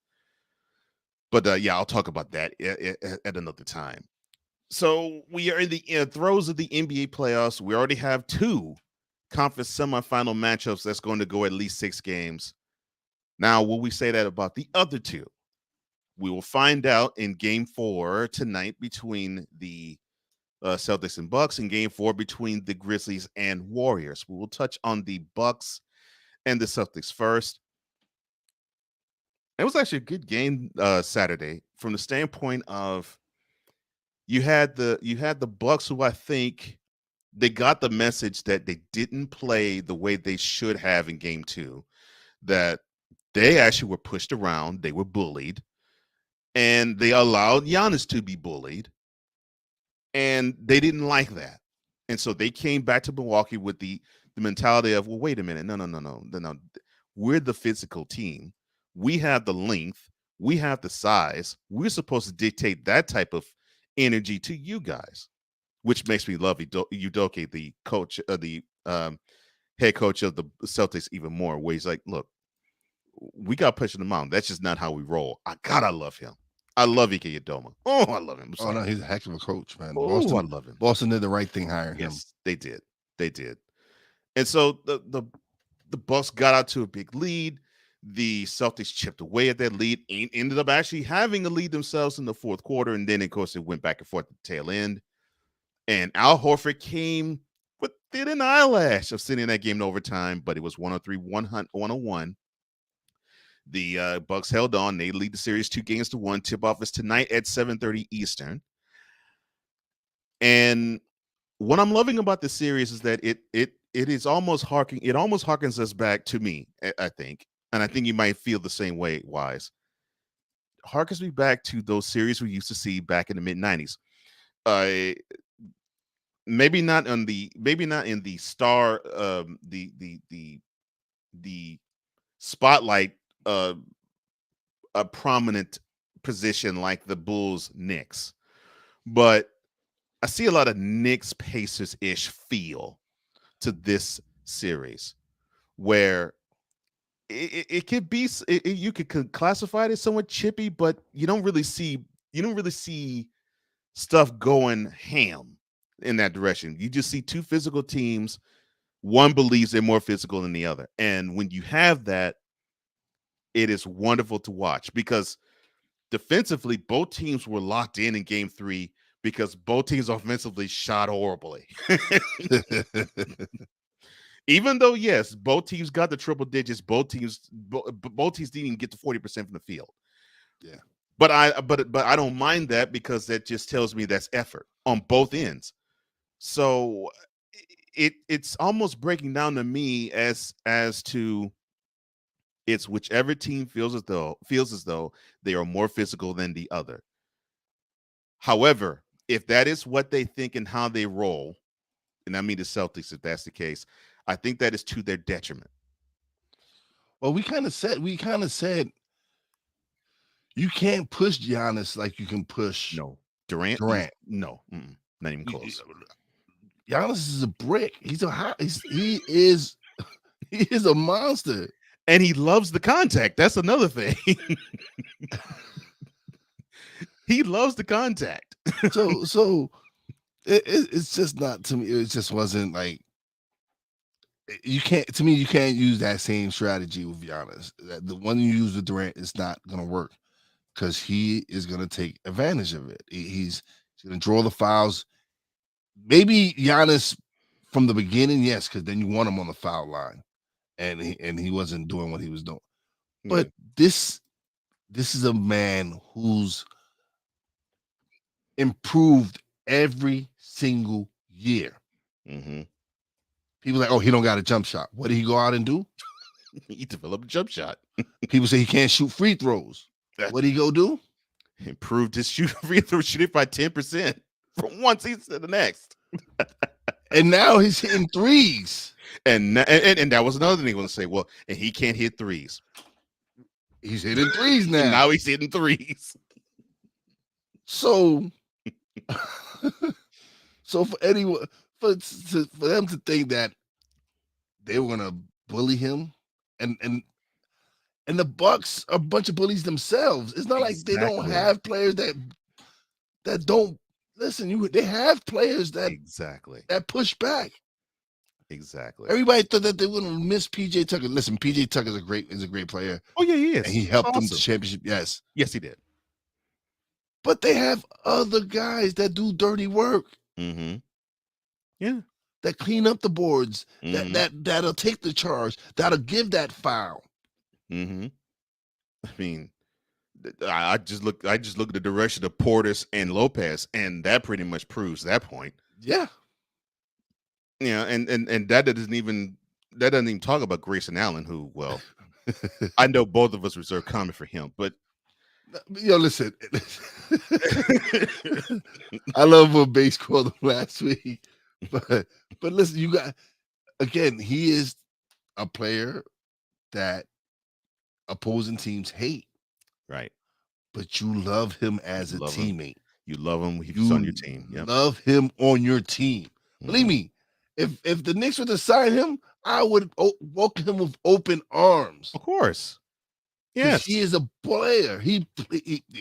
But yeah, I'll talk about that at another time. So we are in the throes of the NBA playoffs. We already have 2 conference semifinal matchups that's going to go at least 6 games. Now, will we say that about the other 2? We will find out in Game 4 tonight between the Celtics and Bucks, and Game 4 between the Grizzlies and Warriors. We will touch on the Bucks and the Celtics first. It was actually a good game Saturday from the standpoint of you had the Bucks, who I think they got the message that they didn't play the way they should have in Game 2, that they actually were pushed around, they were bullied, and they allowed Giannis to be bullied, and they didn't like that. And so they came back to Milwaukee with the mentality of, well, wait a minute, no. We're the physical team. We have the length. We have the size. We're supposed to dictate that type of energy to you guys, which makes me love Udoka, the coach, the head coach of the Celtics, even more. Where he's like, look, we got pushing them out. That's just not how we roll. I love him. I love Ike Udoma. Oh, I love him. Oh no, he's a heck of a coach, man. Oh, Boston, I love him. Boston did the right thing hiring him. Yes, they did. They did. And so the Bucks got out to a big lead. The Celtics chipped away at that lead, ended up actually having a lead themselves in the fourth quarter, and then, of course, it went back and forth at the tail end. And Al Horford came within an eyelash of sending that game to overtime, but it was 103-101. The Bucks held on. They lead the series 2-1. Tip-off is tonight at 7:30 Eastern. And what I'm loving about this series is that it is almost harkens us back to me, I think. And I think you might feel the same way, Wise. Harkens me back to those series we used to see back in the mid-90s. Maybe not in the star the spotlight a prominent position like the Bulls Knicks, but I see a lot of Knicks Pacers-ish feel to this series, where it could be you could classify it as somewhat chippy, but you don't really see stuff going ham in that direction. You just see 2 physical teams. One believes they're more physical than the other, and when you have that, it is wonderful to watch, because defensively both teams were locked in Game 3 because both teams offensively shot horribly. Even though, yes, both teams got the triple digits, both teams didn't even get to 40% from the field. Yeah. But I don't mind that, because that just tells me that's effort on both ends. So it's almost breaking down to me as to it's whichever team feels as though they are more physical than the other. However, if that is what they think and how they roll, and I mean the Celtics, if that's the case, I think that is to their detriment. Well, we kind of said you can't push Giannis like you can push Durant. No, not even close. Giannis is a brick. He is a monster, and he loves the contact. That's another thing. He loves the contact. So it's just not, to me. It just wasn't like, you can't use that same strategy with Giannis. The one you use with Durant is not going to work, because he is going to take advantage of it. He's going to draw the fouls. Maybe Giannis from the beginning, yes, because then you want him on the foul line, and he wasn't doing what he was doing. But this is a man who's improved every single year. Mm-hmm. People are like, oh, he don't got a jump shot. What did he go out and do? He developed a jump shot. People say he can't shoot free throws. What did he go do? Improved his free throw shooting by 10% from one season to the next. And now he's hitting threes. And that was another thing I want to say. Well, and he can't hit threes. He's hitting threes now. Now he's hitting threes. So So for anyone, for them to think that they were gonna bully him, and the Bucks are a bunch of bullies themselves. It's not like they don't Exactly. have players that don't listen. They have players that push back. Exactly. Everybody thought that they wouldn't miss PJ Tucker. Listen, PJ Tucker is a great player. Oh yeah, he is. And he helped them to championship. Yes. Yes, he did. But they have other guys that do dirty work. Mm-hmm. Yeah. That clean up the boards. Mm-hmm. That'll take the charge. That'll give that foul. Mm-hmm. I mean, I just look at the direction of Portis and Lopez, and that pretty much proves that point. Yeah. Yeah, and that doesn't even talk about Grayson Allen, who, well, I know both of us reserve comment for him, but listen. I love what Bass called him last week, but listen, you got again. He is a player that opposing teams hate, right? But you love him as a teammate. You love him. He's on your team. Yep. Love him on your team. Mm-hmm. Believe me. If the Knicks were to sign him, I would welcome him with open arms. Of course. Yes. He is a player. He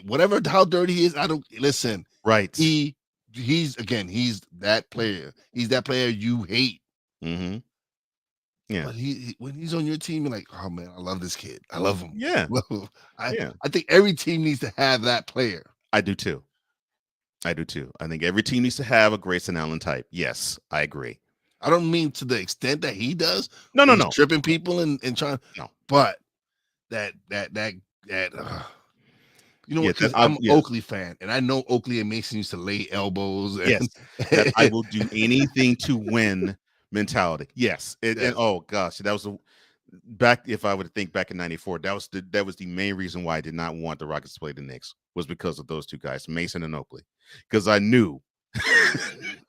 whatever how dirty he is, I don't listen. Right. He's that player. He's that player you hate. Mm-hmm. Yeah. But when he's on your team, you're like, oh man, I love this kid. I love him. Yeah. I think every team needs to have that player. I do too. I think every team needs to have a Grayson Allen type. Yes, I agree. I don't mean to the extent that he does. No. Tripping people and trying. No. But that you know what? I'm an Oakley fan, and I know Oakley and Mason used to lay elbows. And, yes. That I will do anything to win mentality. Yes. And oh gosh, that was back. If I would think back in '94, that was the main reason why I did not want the Rockets to play the Knicks, was because of those two guys, Mason and Oakley, because I knew.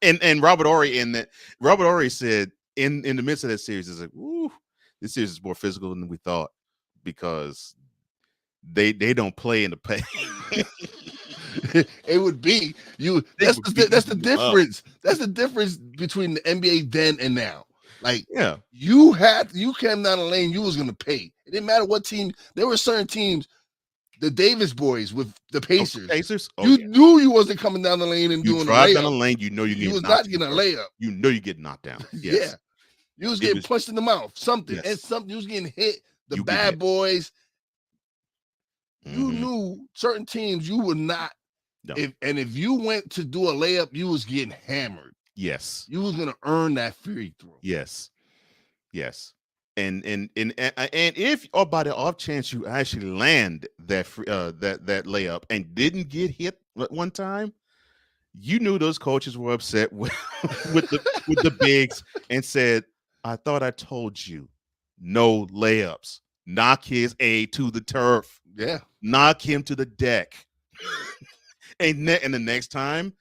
and Robert Horry said in the midst of that series, is like, ooh, this series is more physical than we thought, because they don't play in the paint. It would be you. That's the difference. That's the difference between the NBA then and now. Like, yeah, you came down the lane, you was gonna pay. It didn't matter what team. There were certain teams, the Davis boys with the Pacers. You knew you wasn't coming down the lane and doing a layup. Down the lane, you know you was not getting a layup. You know you get knocked down. Yes. Yeah, you was getting punched in the mouth. Something and something. You was getting hit. The bad boys. Mm-hmm. You knew certain teams you would not. No. If you went to do a layup, you was getting hammered. Yes, you was gonna earn that free throw. Yes. And if by the off chance you actually land that that layup and didn't get hit one time, you knew those coaches were upset with the bigs and said, "I thought I told you, no layups. Knock his A to the turf. Yeah, knock him to the deck." and the next time,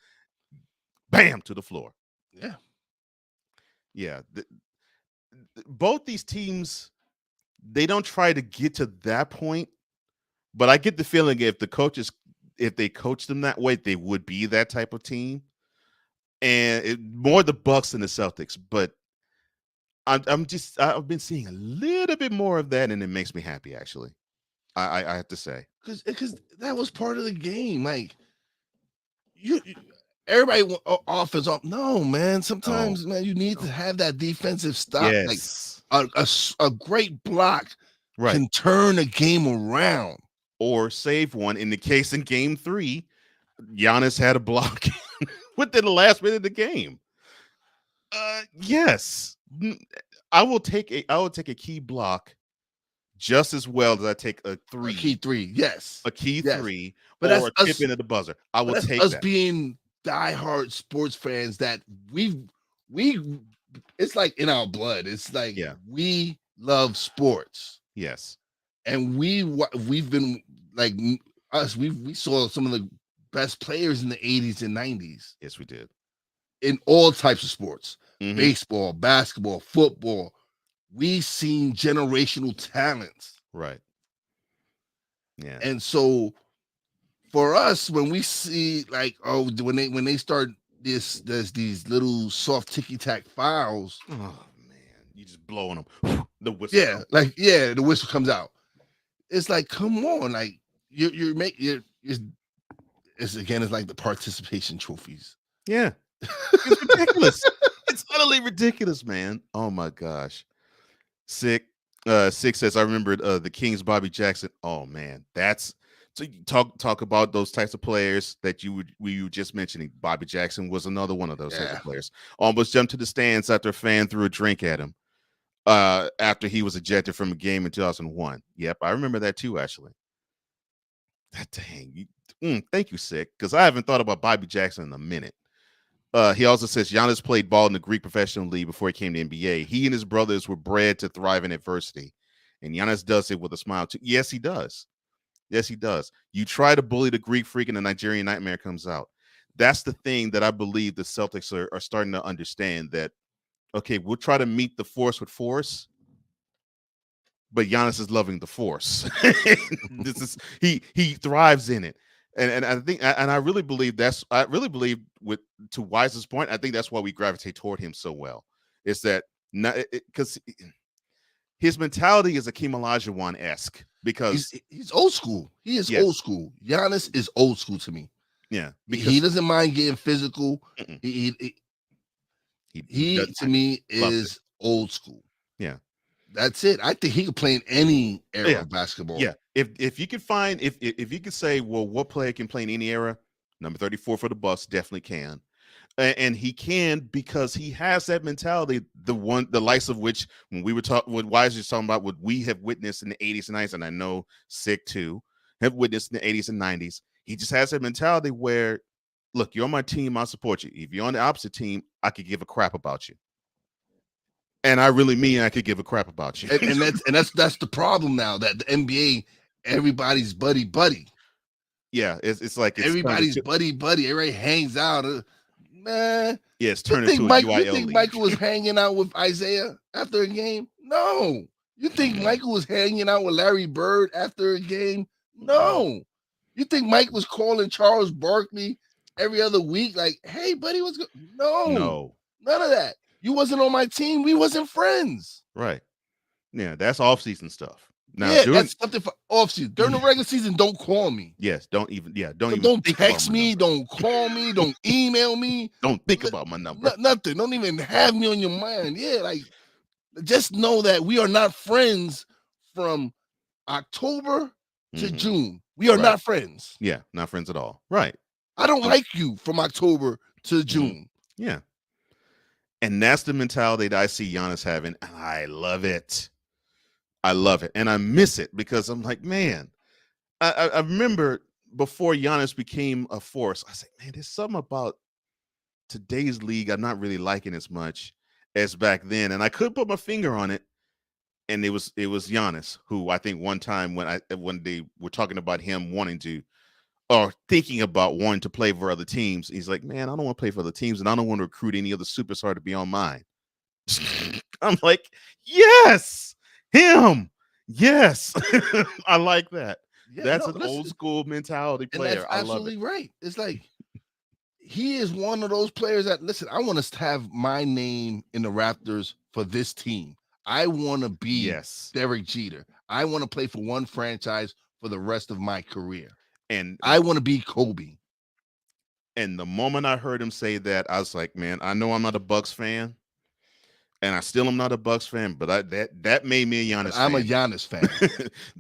bam, to the floor. Yeah. Both these teams, they don't try to get to that point, but I get the feeling if they coach them that way, they would be that type of team. And more the Bucks than the Celtics, but I've been seeing a little bit more of that, and it makes me happy, actually. I have to say, because that was part of the game. Like everybody offense off. No, man. Sometimes, man, you need to have that defensive stop. Yes. Like a great block can turn a game around, or save one. In Game 3, Giannis had a block within the last minute of the game. Yes, I will take a key block just as well as I take a three. A key three, yes. A key three, but or a tip in at the buzzer. I will take us that. Being diehard sports fans that we it's like in our blood. It's like we love sports. Yes. And we've been like us, we saw some of the best players in the 80s and 90s. Yes, we did. In all types of sports. Mm-hmm. Baseball, basketball, football. We seen generational talents. Right. Yeah. And so for us, when we see like, when they start there's these little soft ticky tack fouls. Oh man, you just blowing them. The whistle. Yeah, the whistle comes out. It's like, come on, like you're it's again, it's like the participation trophies. Yeah, it's ridiculous. It's utterly ridiculous, man. Oh my gosh. Sick says, I remembered the Kings Bobby Jackson. Oh man, that's so you talk about those types of players that you were just mentioning. Bobby Jackson was another one of those types of players. Almost jumped to the stands after a fan threw a drink at him after he was ejected from a game in 2001. Yep, I remember that too, actually. That dang. Thank you, Sick, because I haven't thought about Bobby Jackson in a minute. He also says Giannis played ball in the Greek professional league before he came to NBA. He and his brothers were bred to thrive in adversity, and Giannis does it with a smile too. Yes, he does. Yes, he does. You try to bully the Greek freak, and the Nigerian nightmare comes out. That's the thing that I believe the Celtics are starting to understand. That okay, we'll try to meet the force with force, but Giannis is loving the force. This is he thrives in it. And I think I really believe with to Wise's point, I think that's why we gravitate toward him so well. Is that because his mentality is Akeem Olajuwon-esque because he's old school. He is old school. Giannis is old school to me. Yeah, because he doesn't mind getting physical. He to me is old school. Yeah. That's it. I think he could play in any era of basketball. Yeah. If you could find if you could say, well, what player can play in any era? Number 34 for the Bucks definitely can. And he can because he has that mentality, the likes of which when we were talking, what Wise was talking about, what we have witnessed in the 80s and 90s, and I know Sick too, have witnessed in the 80s and 90s. He just has that mentality where, look, you're on my team, I'll support you. If you're on the opposite team, I could give a crap about you. And I really mean I could give a crap about you. And that's the problem now, that the NBA, everybody's buddy. Yeah, it's like everybody's buddy. Everybody hangs out. Man, yeah, it's turning into a UIL You think Michael was hanging out with Isaiah after a game? No. You think Michael was hanging out with Larry Bird after a game? No. You think Mike was calling Charles Barkley every other week like, hey, buddy, what's good? No. None of that. You wasn't on my team. We wasn't friends. Right. Yeah, that's off-season stuff. Now, that's something for off-season. During the regular season, don't call me. Yes, don't even text me. Don't call me. Don't email me. Don't think about my number. Nothing. Don't even have me on your mind. Yeah, like, just know that we are not friends from October to June. We are not friends. Yeah, not friends at all. Right. I don't like you from October to June. Yeah. And that's the mentality that I see Giannis having, and I love it. I love it, and I miss it because I'm like, man, I remember before Giannis became a force, I said, man, there's something about today's league I'm not really liking as much as back then, and I couldn't put my finger on it. And it was Giannis, who I think one time when they were talking about him wanting to, or thinking about wanting to play for other teams, he's like, man, I don't want to play for other teams, and I don't want to recruit any other superstar to be on mine. I'm like, yes, him. Yes. I like that. Yeah, that's an old school mentality player. I love it. Right. It's like he is one of those players that, listen, I want to have my name in the Raptors for this team. I want to be Derek Jeter. I want to play for one franchise for the rest of my career. And I want to be Kobe. And the moment I heard him say that, I was like, man, I know I'm not a Bucks fan. And I still am not a Bucks fan, but that made me a Giannis fan. I'm a Giannis fan.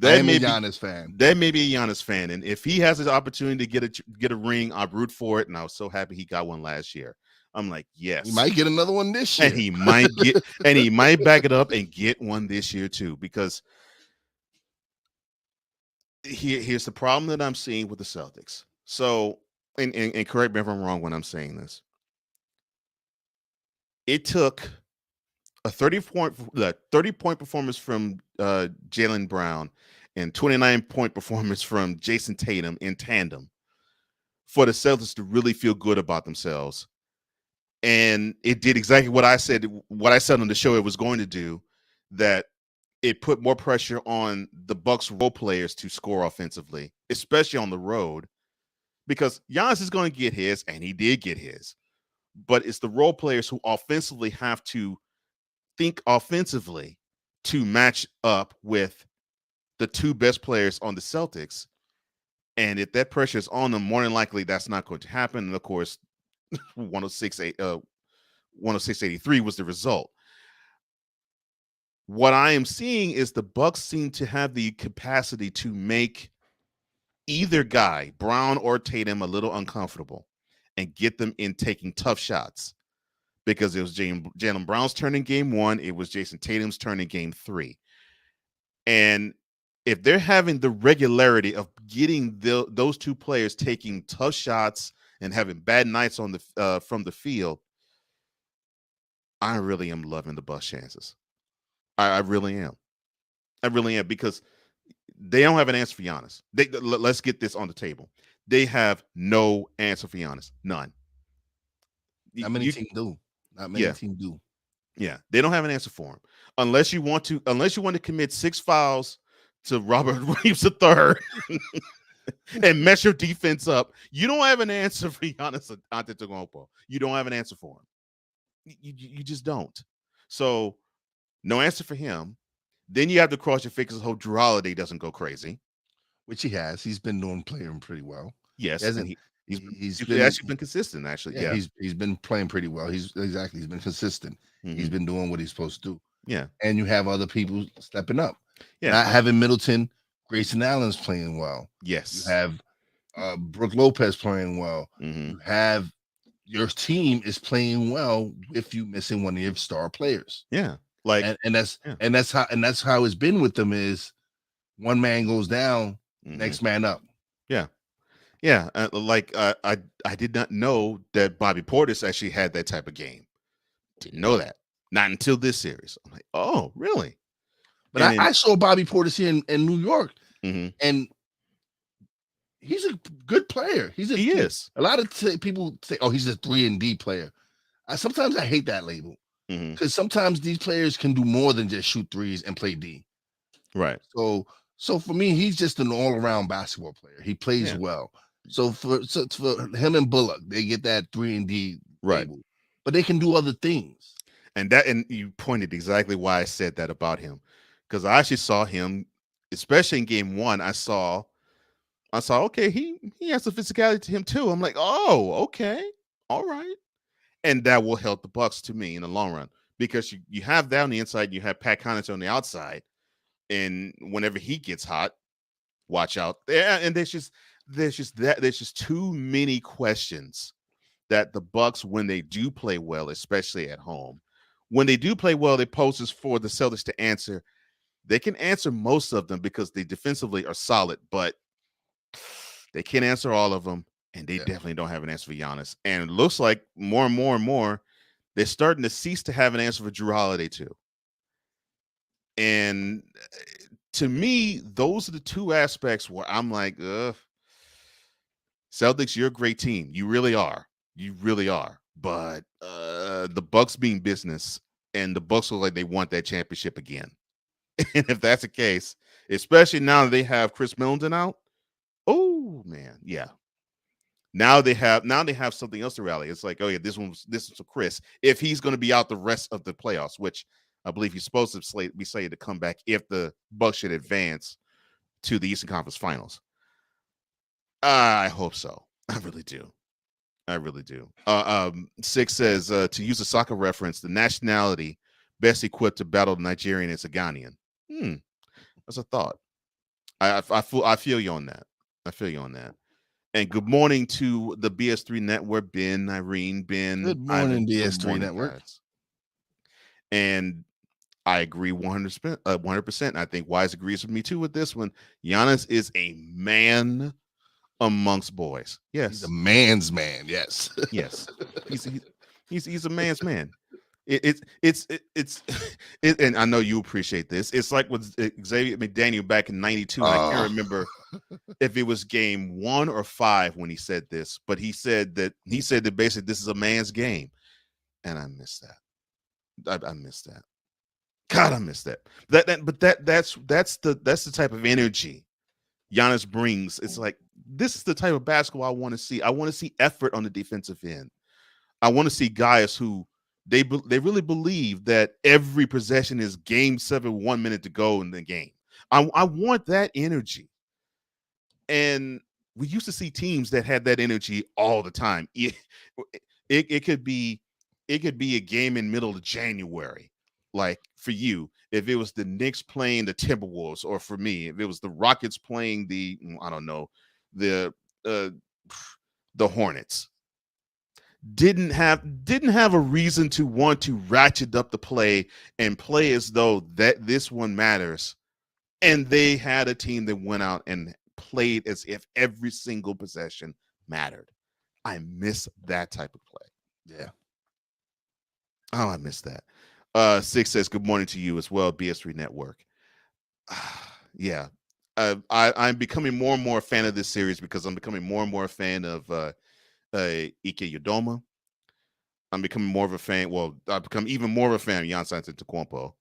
I'm a Giannis fan. That may be a Giannis fan. And if he has his opportunity to get a ring, I root for it. And I was so happy he got one last year. I'm like, yes. He might get another one this year. And he might back it up and get one this year too. Because here's the problem that I'm seeing with the Celtics. So, and correct me if I'm wrong when I'm saying this. It took a 30-point performance from Jaylen Brown and 29-point performance from Jason Tatum in tandem for the Celtics to really feel good about themselves. And it did exactly what I said on the show it was going to do, that it put more pressure on the Bucks role players to score offensively, especially on the road, because Giannis is going to get his, and he did get his. but it's the role players who offensively have to think offensively to match up with the two best players on the Celtics. And if that pressure is on them, more than likely that's not going to happen. And of course, 106-83 was the result. What I am seeing is the Bucks seem to have the capacity to make either guy, Brown or Tatum, a little uncomfortable and get them in taking tough shots, because it was Jaylen Brown's turn in game 1. It was Jason Tatum's turn in game 3. And if they're having the regularity of getting those two players taking tough shots and having bad nights on the from the field, I really am loving the Bucks' chances. I really am. I really am, because they don't have an answer for Giannis. Let's get this on the table. They have no answer for Giannis. None. Not many teams do. Not many teams do. Yeah, they don't have an answer for him unless you want to commit 6 fouls to Robert Williams III and mess your defense up. You don't have an answer for Giannis Antetokounmpo. You don't have an answer for him. You just don't. So no answer for him. Then you have to cross your fingers and hope Drew Holiday doesn't go crazy, which he has. He's been playing pretty well. Yes, and he's actually been consistent. Actually, yeah. He's been playing pretty well. He's been consistent. Mm-hmm. He's been doing what he's supposed to do. Yeah, and you have other people stepping up. Yeah, not having Middleton, Grayson Allen's playing well. Yes, you have Brook Lopez playing well. Mm-hmm. You have your team is playing well with you missing one of your star players. Yeah. Like and that's how it's been with them, is one man goes down, next man up. Yeah. I did not know that Bobby Portis actually had that type of game. Didn't know that. Not until this series. I'm like, oh, really? But I saw Bobby Portis here in New York, and he's a good player. He is. A lot of people say, "Oh, he's a 3-and-D player." Sometimes I hate that label. Because sometimes these players can do more than just shoot threes and play D. Right. So for me, he's just an all-around basketball player. He plays well. So for him and Bullock, they get that 3-and-D label. But they can do other things. And you pointed exactly why I said that about him. Because I actually saw him, especially in game 1, I saw, okay, he has the physicality to him too. I'm like, oh, okay. All right. And that will help the Bucks to me in the long run, because you have that on the inside, you have Pat Connaughton on the outside, and whenever he gets hot, watch out. And there's just too many questions that the Bucks, when they do play well, especially at home, when they do play well, they poses for the Celtics to answer. They can answer most of them because they defensively are solid, but they can't answer all of them. And they definitely don't have an answer for Giannis. And it looks like more and more and more, they're starting to cease to have an answer for Drew Holiday too. And to me, those are the two aspects where I'm like, Celtics, you're a great team. You really are. You really are. But the Bucks being business, and the Bucks look like they want that championship again. And if that's the case, especially now that they have Chris Middleton out, oh man, yeah. Now they have something else to rally. It's like, oh yeah, this one's for Chris. If he's going to be out the rest of the playoffs, which I believe he's supposed to be slated to come back if the Bucks should advance to the Eastern Conference Finals. I hope so. I really do. Six says, to use a soccer reference, the nationality best equipped to battle the Nigerian is a Ghanaian. That's a thought. I feel you on that. And good morning to the BS3 Network, Ben, Irene, Ben. Good morning, BS3 Network. Guys. And I agree 100%. 100%. I think Wise agrees with me too with this one. Giannis is a man amongst boys. Yes, he's a man's man. Yes, yes. He's a man's man. It's and I know you appreciate this. It's like with Xavier McDaniel back in '92. I can't remember if it was game 1 or 5 when he said this, but he said that basically this is a man's game, and I miss that. I miss that. God, I miss that. That's the type of energy Giannis brings. It's like, this is the type of basketball I want to see. I want to see effort on the defensive end. I want to see guys who they really believe that every possession is game 7, 1 minute to go in the game. I want that energy. And we used to see teams that had that energy all the time. It could be a game in middle of January. Like for you, if it was the Knicks playing the Timberwolves, or for me, if it was the Rockets playing the the Hornets, didn't have a reason to want to ratchet up the play and play as though that this one matters. And they had a team that went out and played as if every single possession mattered. I miss that type of play. Yeah. Oh, I miss that. Six says, good morning to you as well, BS3 Network. Yeah. I'm becoming more and more a fan of this series because I'm becoming more and more a fan of Ike Udoma. I'm becoming more of a fan. Well, I've become even more of a fan of Giannis Antetokounmpo.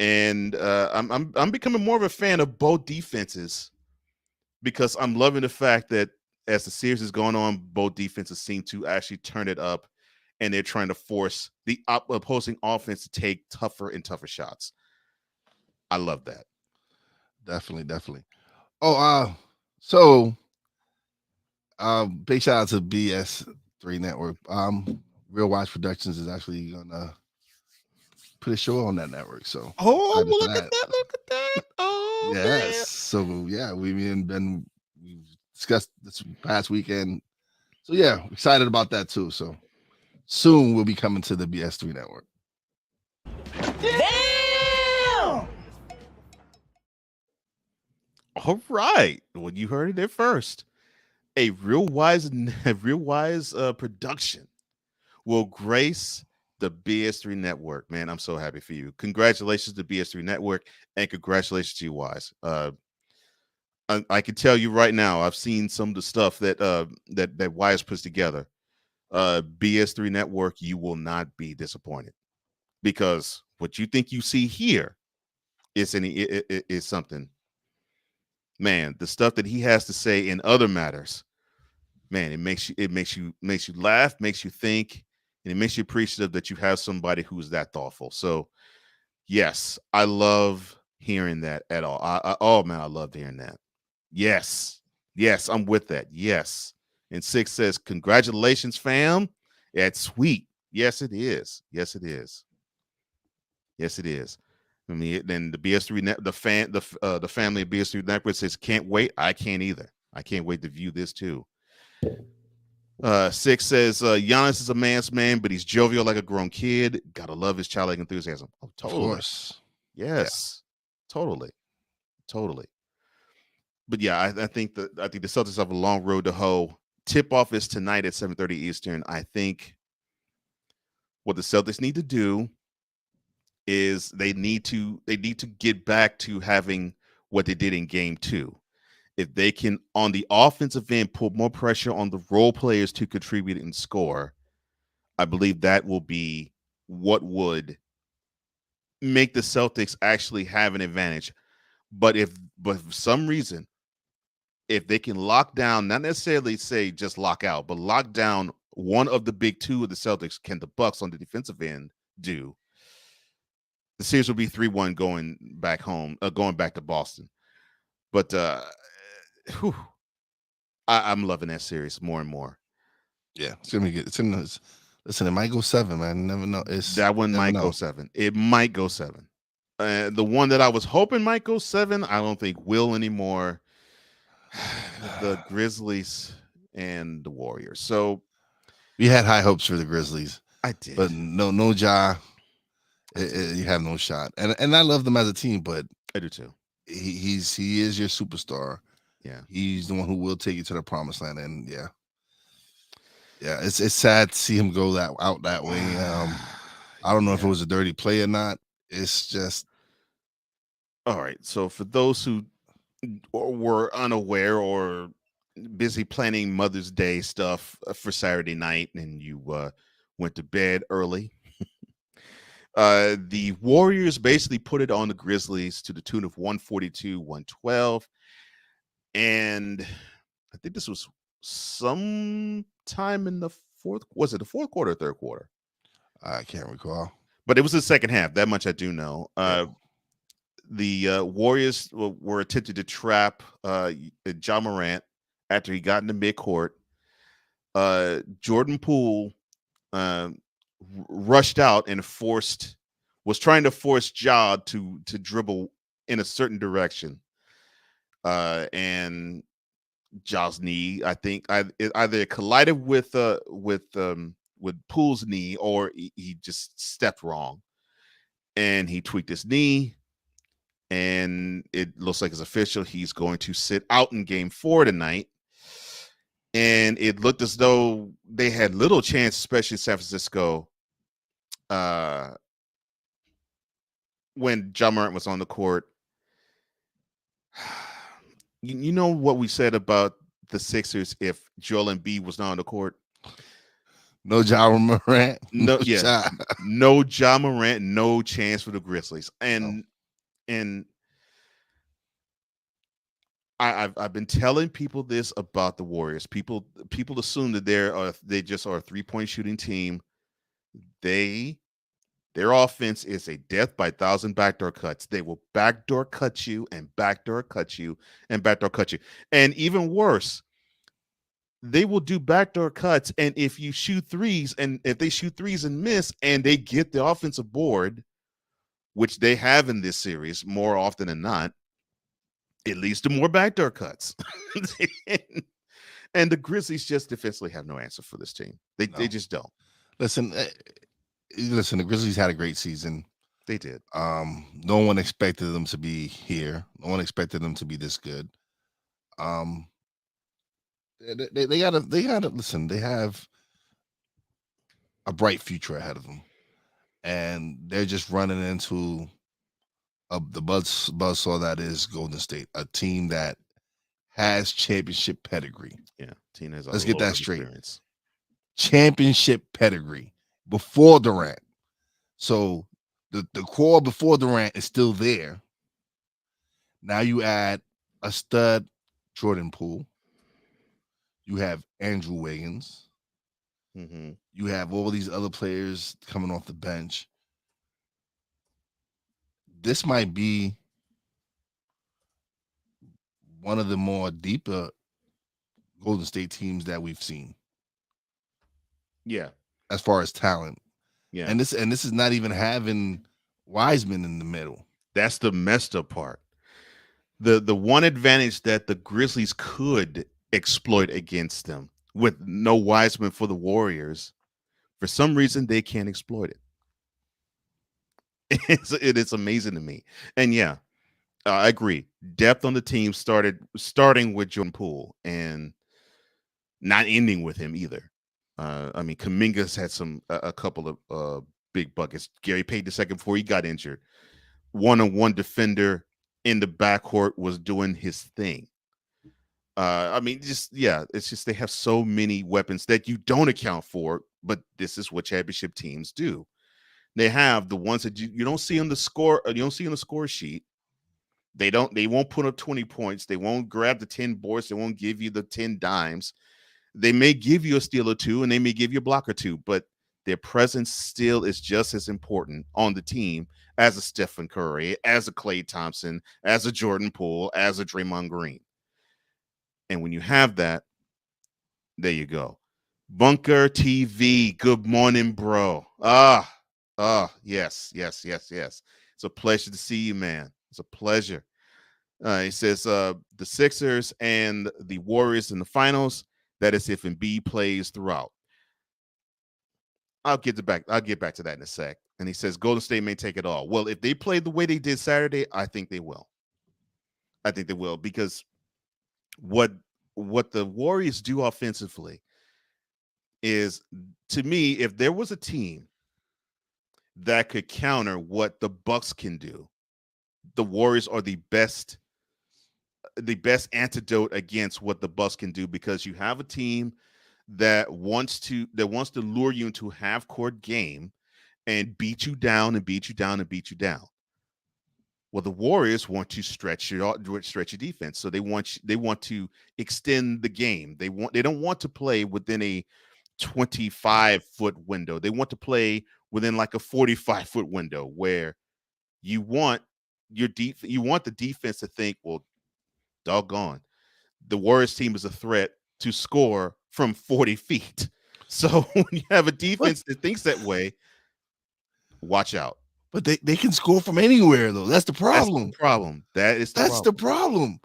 And I'm becoming more of a fan of both defenses because I'm loving the fact that as the series is going on, both defenses seem to actually turn it up, and they're trying to force the opposing offense to take tougher and tougher shots. I love that. Definitely. Oh, so big shout out to BS3 Network. Real Watch Productions is actually gonna put a show on that network. So look at that. Oh, yes. man. So yeah, we've discussed this past weekend. So yeah, excited about that too. So soon we'll be coming to the BS3 Network. Damn! All right. Well, you heard it there first. A Real Wise production will grace the BS3 Network. Man, I'm so happy for you. Congratulations to BS3 Network, and congratulations to you, Wise. I can tell you right now, I've seen some of the stuff that Wise puts together. BS3 Network, you will not be disappointed, because what you think you see here is something. Man, the stuff that he has to say in other matters, man, it makes you laugh, makes you think, and it makes you appreciative that you have somebody who's that thoughtful. So yes, I love hearing that at all. Oh man, I loved hearing that. Yes, I'm with that. Yes. And Six says, congratulations, fam. That's sweet. Yes, it is. Yes, it is. Yes, it is. I mean, then the BS3 the family of BS3 Network says, can't wait. I can't either. I can't wait to view this too. Six says, Giannis is a man's man, but he's jovial like a grown kid. Gotta love his childlike enthusiasm. Oh, totally. Of course. Yes. Yeah. Totally. But yeah, I think the Celtics have a long road to hoe. Tip off is tonight at 7:30 Eastern. I think what the Celtics need to do is they need to get back to having what they did in game 2. If they can, on the offensive end, put more pressure on the role players to contribute and score, I believe that will be what would make the Celtics actually have an advantage. But for some reason, if they can lock down, not necessarily say just lock out, but lock down one of the big two of the Celtics, can the Bucks on the defensive end do, the series will be 3-1 going back home, going back to Boston. But I'm loving that series more and more. Yeah, it's gonna be good. Listen, it might go 7, man. You never know. That one might go 7. It might go 7. The one that I was hoping might go 7, I don't think will anymore. The Grizzlies and the Warriors. So we had high hopes for the Grizzlies. I did, but no Ja. You have no shot. And I love them as a team, but I do too. He is your superstar. Yeah, he's the one who will take you to the promised land. And yeah, it's sad to see him go out that way. I don't know if it was a dirty play or not. It's just all right. So for those who were unaware or busy planning Mother's Day stuff for Saturday night, and you went to bed early, the Warriors basically put it on the Grizzlies to the tune of 142-112. And I think this was sometime in the Was it the fourth quarter or third quarter? I can't recall. But it was the second half. That much I do know. The Warriors were attempted to trap Ja Morant after he got into midcourt. Jordan Poole rushed out and was trying to force Ja to dribble in a certain direction. And Ja's knee, I think, either collided with Poole's knee, or he just stepped wrong, and he tweaked his knee. And it looks like it's official. He's going to sit out in Game 4 tonight. And it looked as though they had little chance, especially San Francisco, when Ja Morant was on the court. You know what we said about the Sixers if Joel Embiid was not on the court? No Ja Morant. No Ja Morant, no chance for the Grizzlies. And I've been telling people this about the Warriors. People assume that they just are a 3-point shooting team. Their offense is a death by 1,000 backdoor cuts. They will backdoor cut you and backdoor cut you and backdoor cut you. And even worse, they will do backdoor cuts. And if you shoot threes, and if they shoot threes and miss, and they get the offensive board, which they have in this series more often than not, it leads to more backdoor cuts. And the Grizzlies just defensively have no answer for this team. They just don't. Listen, the Grizzlies had a great season. They did. No one expected them to be here. No one expected them to be this good. They gotta listen. They have a bright future ahead of them, and they're just running into the buzzsaw that is Golden State, a team that has championship pedigree. Yeah, team has. Let's get that straight. Experience. Championship pedigree before Durant. So the core before Durant is still there. Now you add a stud Jordan Poole. You have Andrew Wiggins. Mm-hmm. You have all these other players coming off the bench. This might be one of the more deeper Golden State teams that we've seen. Yeah. As far as talent. Yeah. And this is not even having Wiseman in the middle. That's the messed up part. The one advantage that the Grizzlies could exploit against them with no Wiseman for the Warriors, for some reason they can't exploit it. It's amazing to me. And yeah, I agree. Depth on the team starting with Jordan Poole and not ending with him either. I mean, Kuminga's had a couple of big buckets. Gary Payton II before he got injured. One-on-one defender in the backcourt was doing his thing. I mean, it's just they have so many weapons that you don't account for, but this is what championship teams do. They have the ones that you don't see on the score, you don't see on the score sheet. They won't put up 20 points. They won't grab the 10 boards. They won't give you the 10 dimes. They may give you a steal or two, and they may give you a block or two, but their presence still is just as important on the team as a Stephen Curry, as a Klay Thompson, as a Jordan Poole, as a Draymond Green. And when you have that, there you go. Bunker TV, good morning, bro. Yes. It's a pleasure to see you, man. It's a pleasure. He says the Sixers and the Warriors in the finals. That is if Embiid plays throughout. I'll get back to that in a sec. And he says Golden State may take it all. Well, if they play the way they did Saturday, I think they will. Because what the Warriors do offensively is, to me, if there was a team that could counter what the Bucks can do, the Warriors are the best antidote against what the Bucks can do, because you have a team that wants to lure you into a half-court game and beat you down and beat you down and beat you down. Well, the Warriors want to stretch your defense, so they want to extend the game. They don't want to play within a 25-foot window. They want to play within like a 45-foot window where you want you want the defense to think, well, doggone, the Warriors team is a threat to score from 40 feet. So when you have a defense that thinks that way, watch out. But they can score from anywhere, though. That's the problem. That's the problem. That's the problem.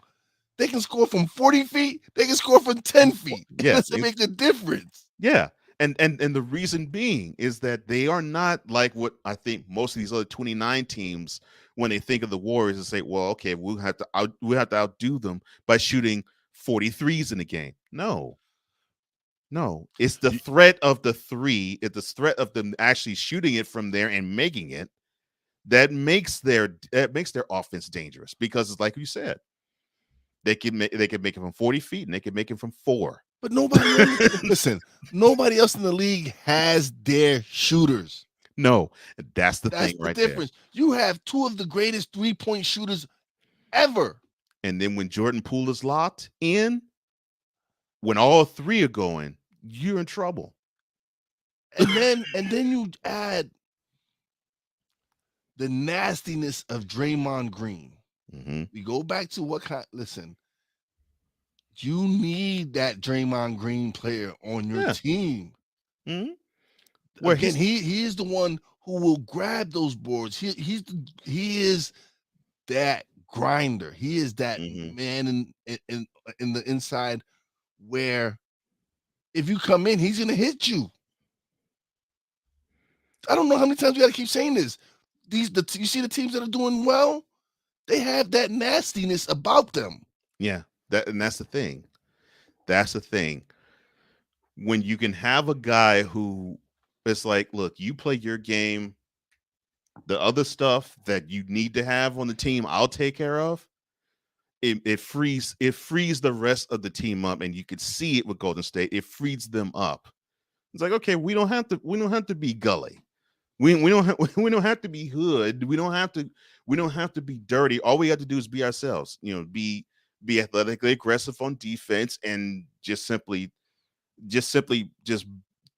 They can score from 40 feet. They can score from 10 feet. Yeah, Doesn't make a difference. Yeah. And the reason being is that they are not like what I think most of these other 29 teams, when they think of the Warriors, and say, well, okay, we'll have to outdo them by shooting 43s in the game. No, it's the threat of the three. It's the threat of them actually shooting it from there and making it that makes their offense dangerous, because it's like you said, they can make it from 40 feet and they can make it from 4. But nobody nobody else in the league has their shooters. No, that's the thing right difference. There. You have 2 of the greatest 3-point shooters ever. And then when Jordan Poole is locked in, when all 3 are going, you're in trouble. And then you add the nastiness of Draymond Green. Mm-hmm. We go back to listen. You need that Draymond Green player on your team. Mm-hmm. Where again, he is the one who will grab those boards. He is that grinder. He is that man in the inside, where if you come in, he's gonna hit you. I don't know how many times we gotta keep saying this. You see the teams that are doing well, they have that nastiness about them. Yeah, that's the thing. That's the thing. When you can have a guy who is like, look, you play your game, the other stuff that you need to have on the team, I'll take care of. It frees the rest of the team up, and you could see it with Golden State. It frees them up. It's like, okay, we don't have to be gully. We don't have to be hood. We don't have to be dirty. All we have to do is be ourselves. Be athletically aggressive on defense, and just simply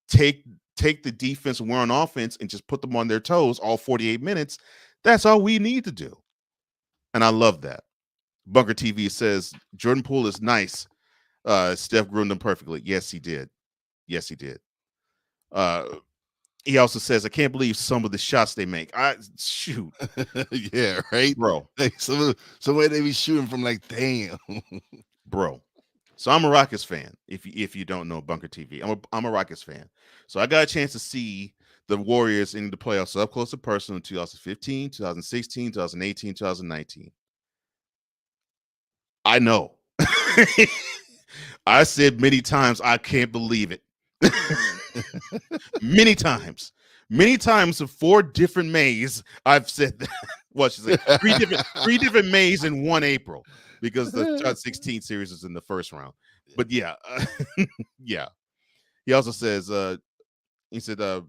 take the defense when we're on offense and just put them on their toes all 48 minutes. That's all we need to do. And I love that. Bunker TV says Jordan Poole is nice. Steph groomed him perfectly. Yes, he did. He also says, I can't believe some of the shots they make. Shoot. Yeah, right, bro. Like somewhere they be shooting from, like, damn. Bro. So I'm a Rockets fan. If you don't know Bunker TV, I'm a Rockets fan. So I got a chance to see the Warriors in the playoffs up close and personal in 2015, 2016, 2018, 2019. I know. I said many times, I can't believe it. Many times of 4 different Mays, I've said that. What she said, 3 different Mays in 1 April, because the 2016 series is in the first round. But yeah, yeah. He also says, he says,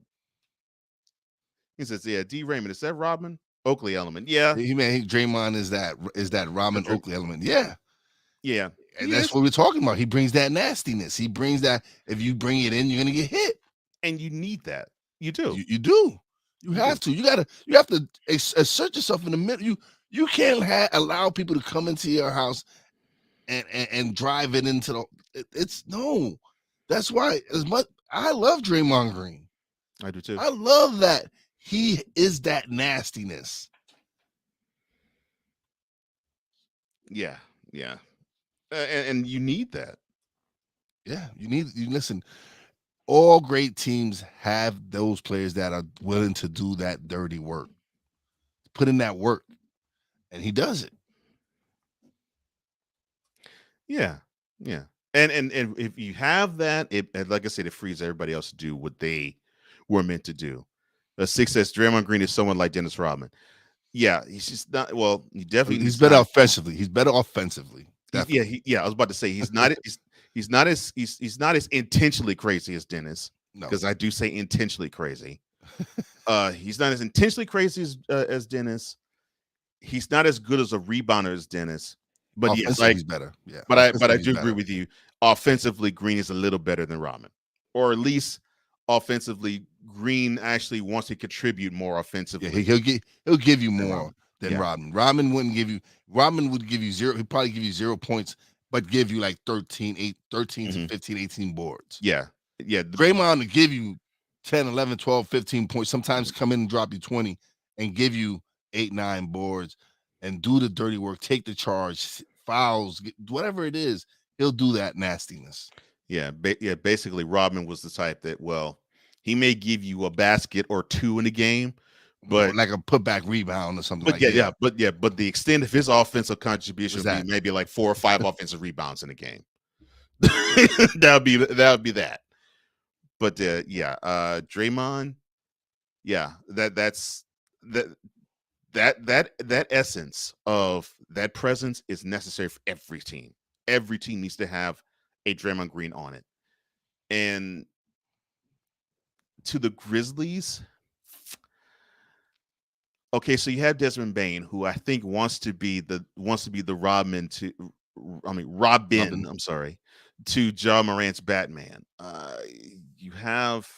yeah, D Raymond, is that Rodman Oakley element? Yeah, Draymond is that Rodman Oakley element. Yeah. And that's what we're talking about. He brings that nastiness. He brings that. If you bring it in, you're gonna get hit. And you need that. You do. You do. You have to. You have to assert yourself in the middle. You can't allow people to come into your house and drive it into the. It's no. That's why as much I love Draymond Green. I do too. I love that he is that nastiness. Yeah. And you need that. Yeah, you listen. All great teams have those players that are willing to do that dirty work, put in that work, and he does it. Yeah. And if you have that, like I said, it frees everybody else to do what they were meant to do. 6 says Draymond Green is someone like Dennis Rodman. Yeah, he's just not. Well, he's better offensively. He's better offensively. Definitely. Yeah. I was about to say he's not. He's not as intentionally crazy as Dennis. No, because I do say intentionally crazy. He's not as intentionally crazy as Dennis. He's not as good as a rebounder as Dennis. But yes, he's better. Yeah, but I do agree with you. Offensively, Green is a little better than Rodman. or at least offensively, Green actually wants to contribute more offensively. Yeah, he'll give you more than Rodman. Rodman would give you zero. He'd probably give you 0 points, but give you like 13 to 15, 18 boards. Yeah. Draymond would give you 10, 11, 12, 15 points. Sometimes come in and drop you 20 and give you 8, 9 boards and do the dirty work, take the charge, fouls, whatever it is. He'll do that nastiness. Yeah, basically Rodman was the type that, well, he may give you a basket or two in a game, but like a putback rebound or something but like that. But the extent of his offensive contribution would be that? maybe like 4 or 5 offensive rebounds in a game. that would be that. But Draymond, that's that essence of that presence is necessary for every team. Every team needs to have a Draymond Green on it. And to the Grizzlies, okay, so you have Desmond Bane, who I think wants to be the Robin, I'm sorry, to Ja Morant's Batman. You have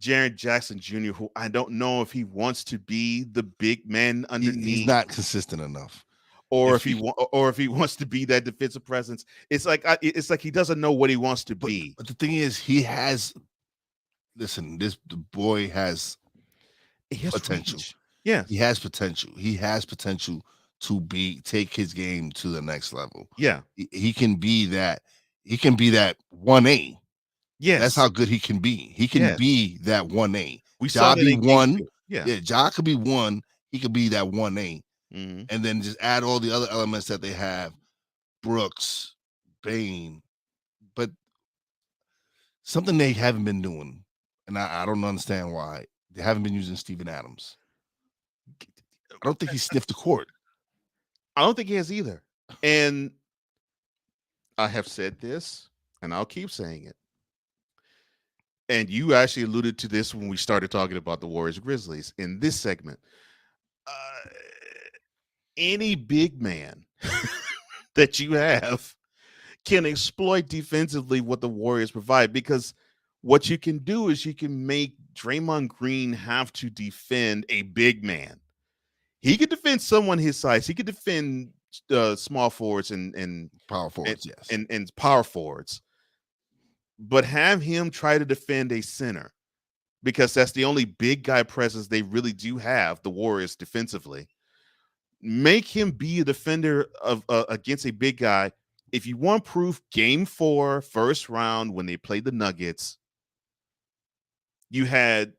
Jaren Jackson Jr., who I don't know if he wants to be the big man underneath. He's not consistent enough. Or if he wants to be that defensive presence. It's like he doesn't know what he wants to be. But the thing is, the boy has potential. Yeah, he has potential. He has potential to take his game to the next level. Yeah, he can be that. He can be that 1A. Yes, that's how good he can be. He can be that 1A. We saw that in one. Yeah, Ja could be 1. He could be that 1A. And then just add all the other elements that they have, Brooks, Bane, but something they haven't been doing, and I don't understand why they haven't been using Steven Adams. I don't think he sniffed the court. I don't think he has either. And I have said this, and I'll keep saying it. And you actually alluded to this when we started talking about the Warriors Grizzlies in this segment. Any big man that you have can exploit defensively what the Warriors provide, because what you can do is you can make Draymond Green have to defend a big man. He could defend someone his size. He could defend small forwards and power forwards, and power forwards. But have him try to defend a center, because that's the only big guy presence they really do have, the Warriors defensively. Make him be a defender of against a big guy. If you want proof, Game 4, first round, when they played the Nuggets, you had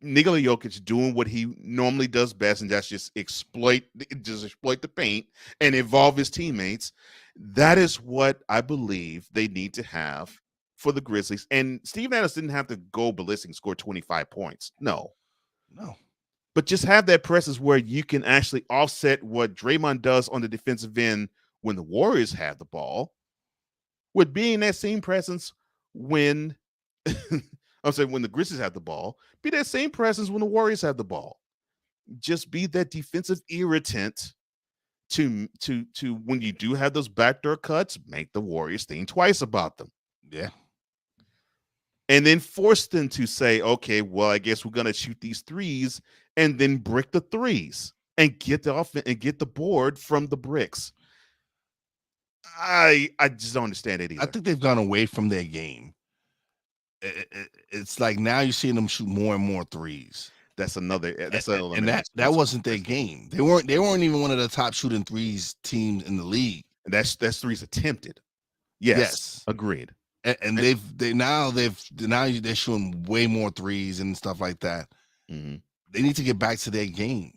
Nikola Jokic doing what he normally does best, and that's just exploit the paint and involve his teammates. That is what I believe they need to have for the Grizzlies. And Steve Adams didn't have to go ballistic and score 25 points. No. But just have that presence where you can actually offset what Draymond does on the defensive end when the Warriors have the ball, with being that same presence when when the Grizzlies have the ball, be that same presence when the Warriors have the ball. Just be that defensive irritant to when you do have those backdoor cuts, make the Warriors think twice about them. Yeah. And then force them to say, okay, well, I guess we're going to shoot these threes and then brick the threes and get the offense and get the board from the bricks. I just don't understand it either. I think they've gone away from their game. It's like now you're seeing them shoot more and more threes. That wasn't their game. They weren't even one of the top shooting threes teams in the league. And that's threes attempted. Yes. Agreed. And they're shooting way more threes and stuff like that. Mm-hmm. They need to get back to their game,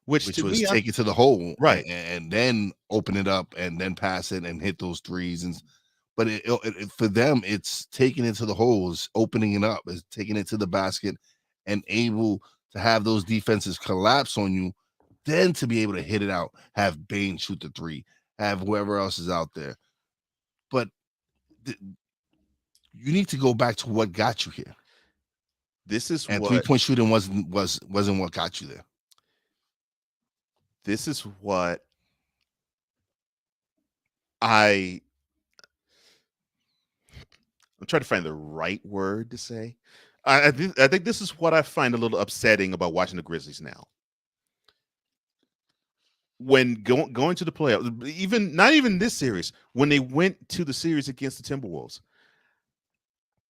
which was take it to the hole, right, and then open it up and then pass it and hit those threes. But for them, it's taking it to the holes, opening it up, is taking it to the basket, and able to have those defenses collapse on you, then to be able to hit it out, have Bane shoot the three, have whoever else is out there. But you need to go back to what got you here. This is and what 3-point shooting wasn't what got you there. This is what I I'm trying to find the right word to say. I think this is what I find a little upsetting about watching the Grizzlies now. When going to the playoffs, even not even this series, when they went to the series against the Timberwolves,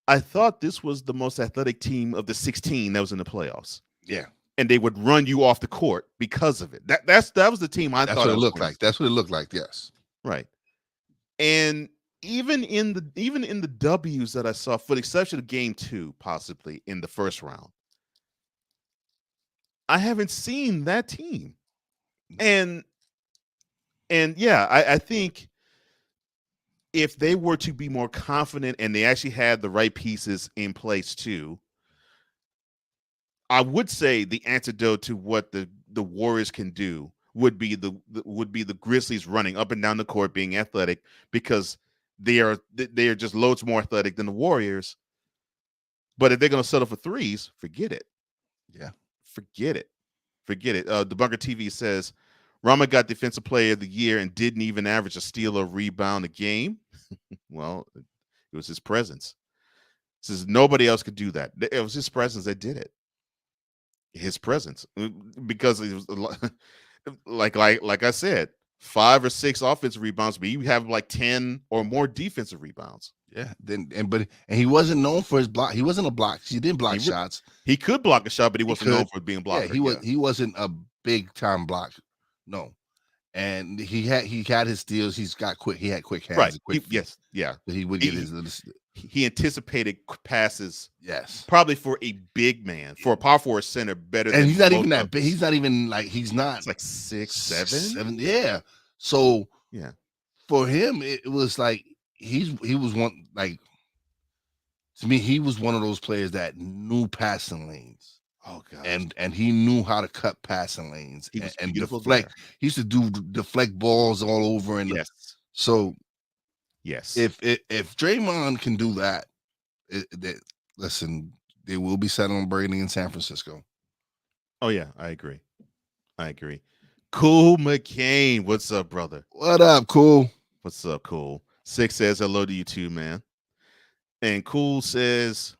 I thought this was the most athletic team of the 16 that was in the playoffs. Yeah. And they would run you off the court because of it. That was the team I That's thought what it was looked winning. like. That's what it looked like. Yes. Right. And even in the W's that I saw, for the exception of game 2, possibly in the first round, I haven't seen that team. And yeah, I think if they were to be more confident and they actually had the right pieces in place too, I would say the antidote to what the Warriors can do would be the Grizzlies running up and down the court, being athletic, because they are just loads more athletic than the Warriors. But if they're going to settle for threes, forget it. Yeah, forget it. The Bunker TV says Rama got Defensive Player of the Year and didn't even average a steal or rebound a game. Well, it was his presence. It says nobody else could do that. It was his presence that did it. His presence, because it was like I said, 5 or 6 offensive rebounds, but you have like 10 or more defensive rebounds. Yeah. But he wasn't known for his block. He wasn't a block. He didn't block shots. He could block a shot, but he wasn't known for being blocked. Yeah, he wasn't a big time block. No. And he had his steals. He had quick hands. Right. Quick yes. Yeah. But he would get his. He anticipated passes. Yes. Probably for a big man, for a power forward center, better. And he's not even that big. He's not even like he's not. It's like 6, 7. Yeah. So yeah, for him it was like he was one, like, to me he was one of those players that knew passing lanes. Oh god. And he knew how to cut passing lanes and deflect. There. He used to deflect balls all over. And yes. So yes, if Draymond can do that, listen, they will be celebrating in San Francisco. Oh yeah, I agree. Cool McCain, what's up, brother? What up, Cool? What's up, Cool? 6 says hello to you too, man. And Cool says,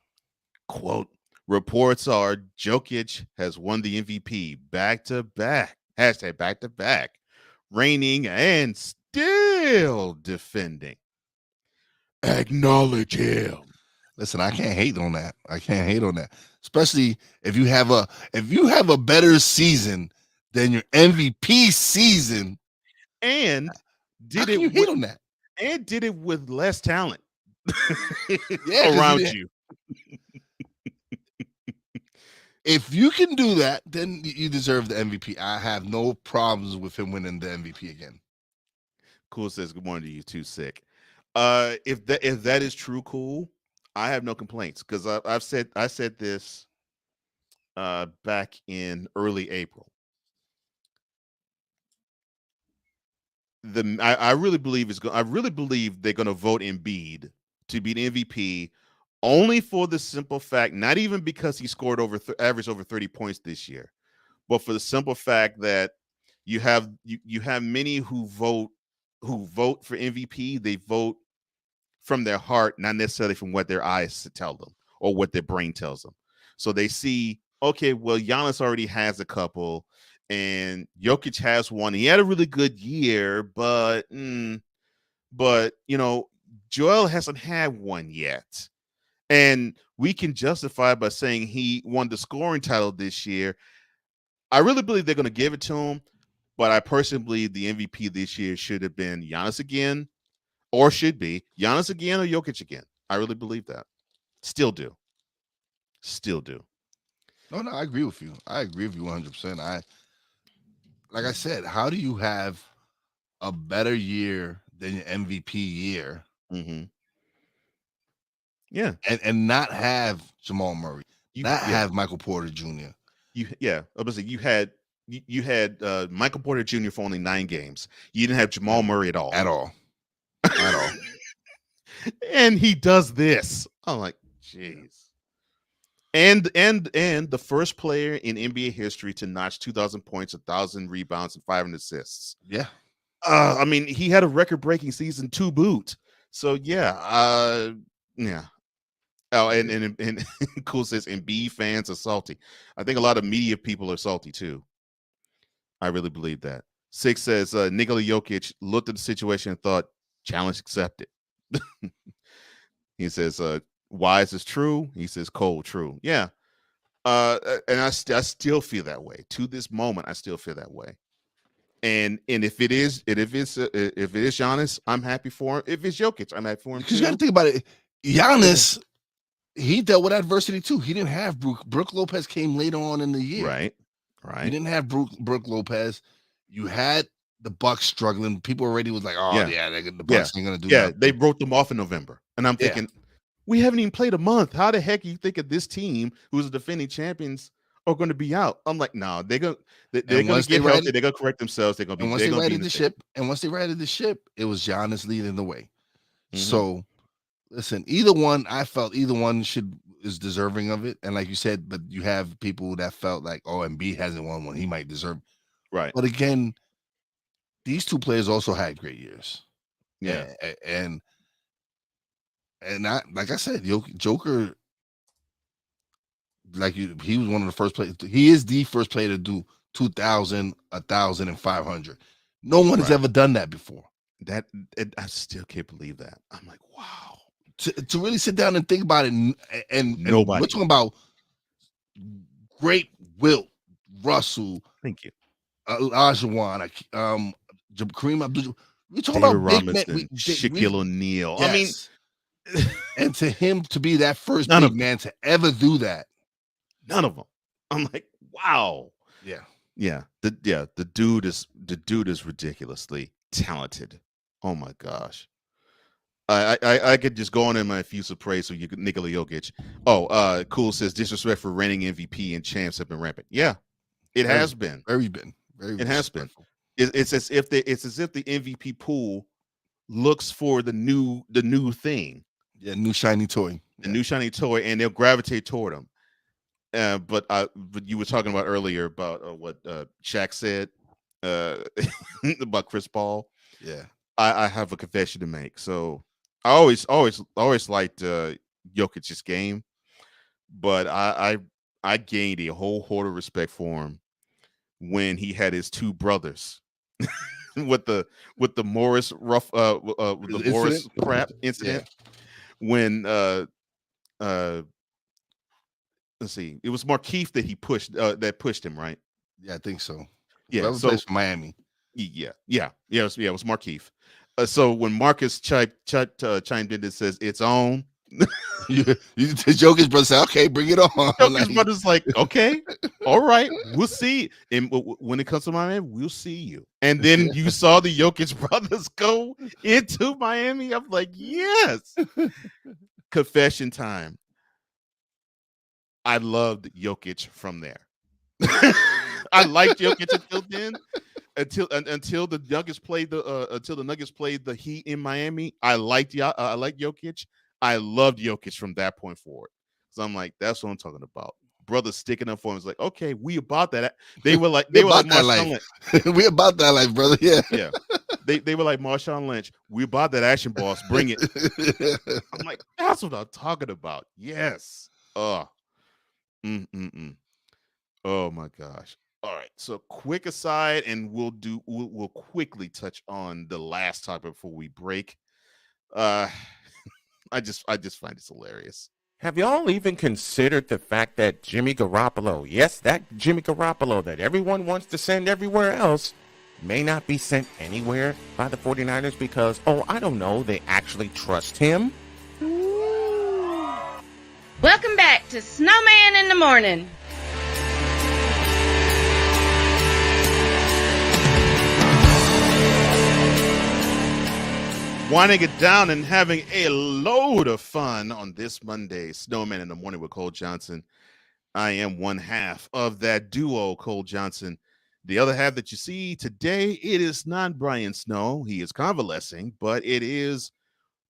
quote, reports are Jokic has won the MVP back-to-back. Hashtag back-to-back. Reigning and still defending. Acknowledge him. Listen, I can't hate on that. Especially if you have a better season than your MVP season. And did it with less talent around you. If you can do that, then you deserve the MVP. I have no problems with him winning the MVP again. Cool says good morning to you too, Sick. If that is true, Cool, I have no complaints, because I said this back in early April. I really believe they're going to vote Embiid to be the MVP, only for the simple fact, not even because he scored averaged over 30 points this year, but for the simple fact that you have many who vote for MVP. They vote from their heart, not necessarily from what their eyes tell them or what their brain tells them. So they see, okay, well, Giannis already has a couple, and Jokic has one. He had a really good year, but Joel hasn't had one yet. And we can justify by saying he won the scoring title this year. I really believe they're going to give it to him, but I personally believe the MVP this year should have been Giannis again, or should be Giannis again or Jokic again. I really believe that. Still do. No, I agree with you. 100%. Like I said, how do you have a better year than your MVP year? Mm-hmm. Yeah, and not have Jamal Murray, have Michael Porter Jr. Obviously you had Michael Porter Jr. for only 9 games. You didn't have Jamal Murray at all. And he does this. I'm like, jeez. And the first player in NBA history to notch 2,000 points, 1,000 rebounds, and 500 assists. Yeah. I mean, he had a record-breaking season to boot. So yeah. Oh, and Cool says Embiid fans are salty. I think a lot of media people are salty too. I really believe that. 6 says Nikola Jokic looked at the situation and thought, challenge accepted. He says, why is this true? He says, cold, true. Yeah. And I still feel that way. To this moment, I still feel that way. And if it is Giannis, I'm happy for him. If it's Jokic, I'm happy for him. Because you got to think about it. Giannis, he dealt with adversity too. He didn't have Brook Lopez came later on in the year. Right. You didn't have Brook Lopez. You had the Bucks struggling. People already was like, oh yeah, the Bucks ain't gonna do that. Yeah, they wrote them off in November, and I'm thinking, we haven't even played a month. How the heck you think of this team, who's the defending champions, are going to be out? I'm like, no, they're gonna get healthy. They're gonna correct themselves. They're gonna be. And once they righted the ship, it was Giannis leading the way. Mm-hmm. So, listen, I felt either one is deserving of it. And like you said, but you have people that felt like, oh, Embiid hasn't won one, he might deserve. Right. But again, these two players also had great years. Yeah. And I, like I said, Joker, he was one of the first players. He is the first player to do 2,000, 1,000, and 500. No one has ever done that before. I still can't believe that. I'm like, wow. To really sit down and think about it, and nobody. We're talking about great Wilt, Russell. Thank you. Olajuwon, Kareem Abdul. We're talking David about Robinson, big men. Shaquille O'Neal. Yes. I mean, and to him to be that first big man to ever do that, none of them. I'm like, wow. Yeah. The dude is ridiculously talented. Oh my gosh. I could just go on in my effusive praise so you could Nikola Jokic. Oh, Cool says disrespect for reigning MVP and champs have been rampant. Yeah, it has been. It has been. It's as if the MVP pool looks for the new thing. Yeah, new shiny toy. The new shiny toy, and they'll gravitate toward them. But you were talking about earlier about what Shaq said about Chris Paul. Yeah, I have a confession to make. So I always liked Jokic's game, but I gained a whole horde of respect for him when he had his two brothers with the Morris Morris crap incident. Yeah. When let's see, it was Markieff that he pushed pushed him, right? Yeah, I think so. Yeah, that was place for Miami. Yeah, it was Markieff. So when Marcus chimed in and says it's on, the Joker's brother said, "Okay, bring it on." Joker's brother's like, "Okay, all right, we'll see." And when it comes to Miami, we'll see you. And then you saw the Jokic brothers go into Miami. I'm like, yes. Confession time. I loved Jokic from there. I liked Jokic until then. Until the Nuggets played the Heat in Miami, I liked Jokic. I loved Jokic from that point forward. So I'm like, that's what I'm talking about. Brothers sticking up for him. It's like, okay, we about that. They were like Marshawn Lynch. We about that life, brother. Yeah. Yeah. They were like Marshawn Lynch. We about that action, boss. Bring it. I'm like, that's what I'm talking about. Yes. Oh my gosh. All right, so quick aside, and we'll quickly touch on the last topic before we break. I just find this hilarious. Have y'all even considered the fact that Jimmy Garoppolo, yes, that Jimmy Garoppolo that everyone wants to send everywhere else, may not be sent anywhere by the 49ers because, I don't know, they actually trust him? Welcome back to Snowman in the Morning. Winding it down and having a load of fun on this Monday, Snowman in the Morning with Cole Johnson. I am one half of that duo, Cole Johnson. The other half that you see today, it is not Brian Snow. He is convalescing, but it is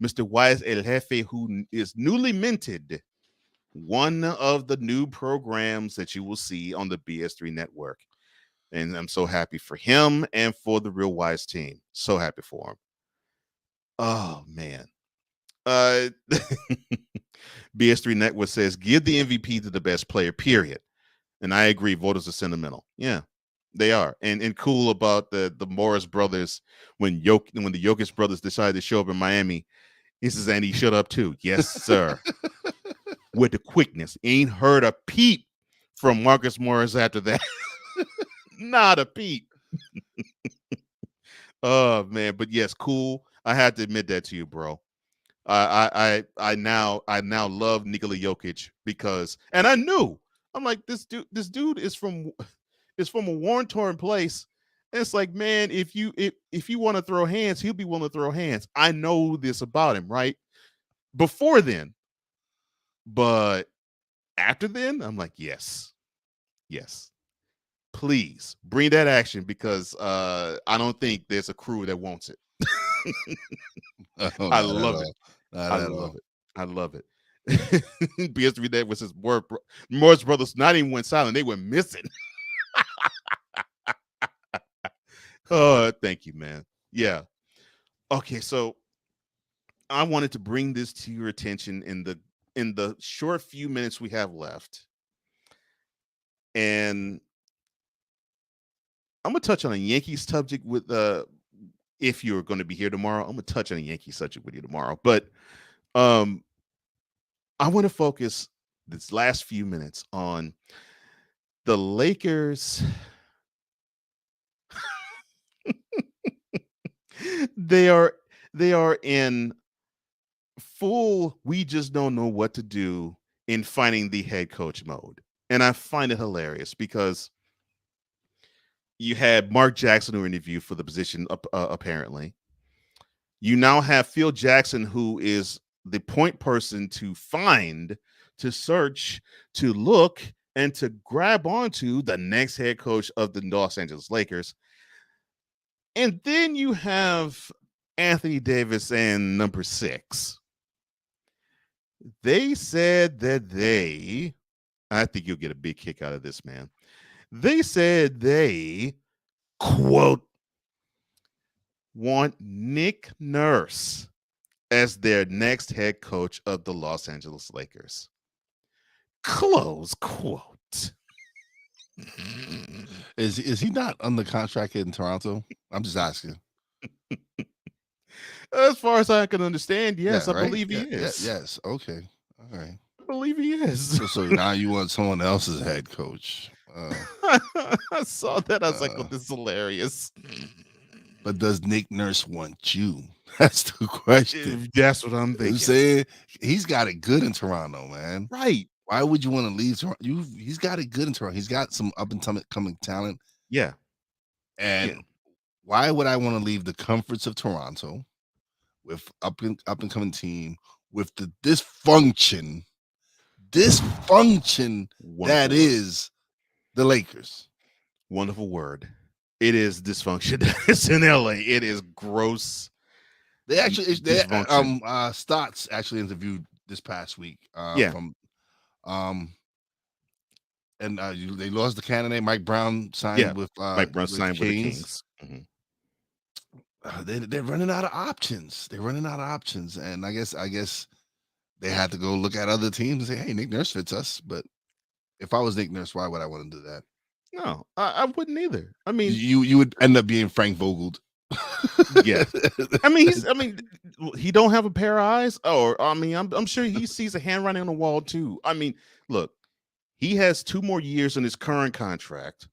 Mr. Wise El Jefe, who is newly minted, one of the new programs that you will see on the BS3 network. And I'm so happy for him and for the Real Wise team. So happy for him. Oh man. BS3 Network says, give the MVP to the best player, period. And I agree, voters are sentimental. Yeah, they are. And cool about the Morris brothers when the Jokic brothers decided to show up in Miami. He says, and he shut up too. Yes, sir. With the quickness. Ain't heard a peep from Marcus Morris after that. Not a peep. Oh man, but yes, cool. I had to admit that to you, bro. I now love Nikola Jokic because, and I knew, I'm like, this dude is from a war-torn place. And it's like, man, if you want to throw hands, he'll be willing to throw hands. I know this about him, right? Before then, but after then, I'm like, yes, please bring that action because I don't think there's a crew that wants it. I love it. I love it. BS3 that was his word. Morris brothers not even went silent; they went missing. Oh, thank you, man. Yeah. Okay, so I wanted to bring this to your attention in the short few minutes we have left, and I'm gonna touch on a Yankees subject with if you're going to be here tomorrow. I'm gonna touch on a Yankee subject with you tomorrow, but I want to focus this last few minutes on the Lakers. They are in full we just don't know what to do in finding the head coach mode. And I find it hilarious because you had Mark Jackson who interviewed for the position apparently. You now have Phil Jackson, who is the point person to find, to search, to look, and to grab onto the next head coach of the Los Angeles Lakers. And then you have Anthony Davis and number 6. They said that I think you'll get a big kick out of this, man. They said they, quote, want Nick Nurse as their next head coach of the Los Angeles Lakers. Close quote. Is he not under contract in Toronto? I'm just asking. As far as I can understand, yes, Yeah, I right? believe he is. Yes. Okay. All right. I believe he is. So now you want someone else's head coach. I saw that. I was like, oh, this is hilarious. But does Nick Nurse want you? That's the question. That's what I'm thinking. I'm saying he's got it good in Toronto, man. Right. Why would you want to leave Toronto? He's got it good in Toronto. He's got some up and coming talent. Yeah. And why would I want to leave the comforts of Toronto with up and coming team with the dysfunction that is the Lakers? Wonderful word. It is dysfunction. It's in LA. It is gross. They actually Stotts actually interviewed this past week. And they lost the candidate. Mike Brown signed with Mike Brown signed with the Kings. They're running out of options. And I guess they had to go look at other teams and say, "Hey, Nick Nurse fits us." But if I was Nick Nurse, why would I want to do that? No, I wouldn't either. I mean, you would end up being Frank Vogeled. Yeah. I mean, he don't have a pair of eyes. Or I'm sure he sees a handwriting on the wall too. I mean, look, he has 2 more years on his current contract.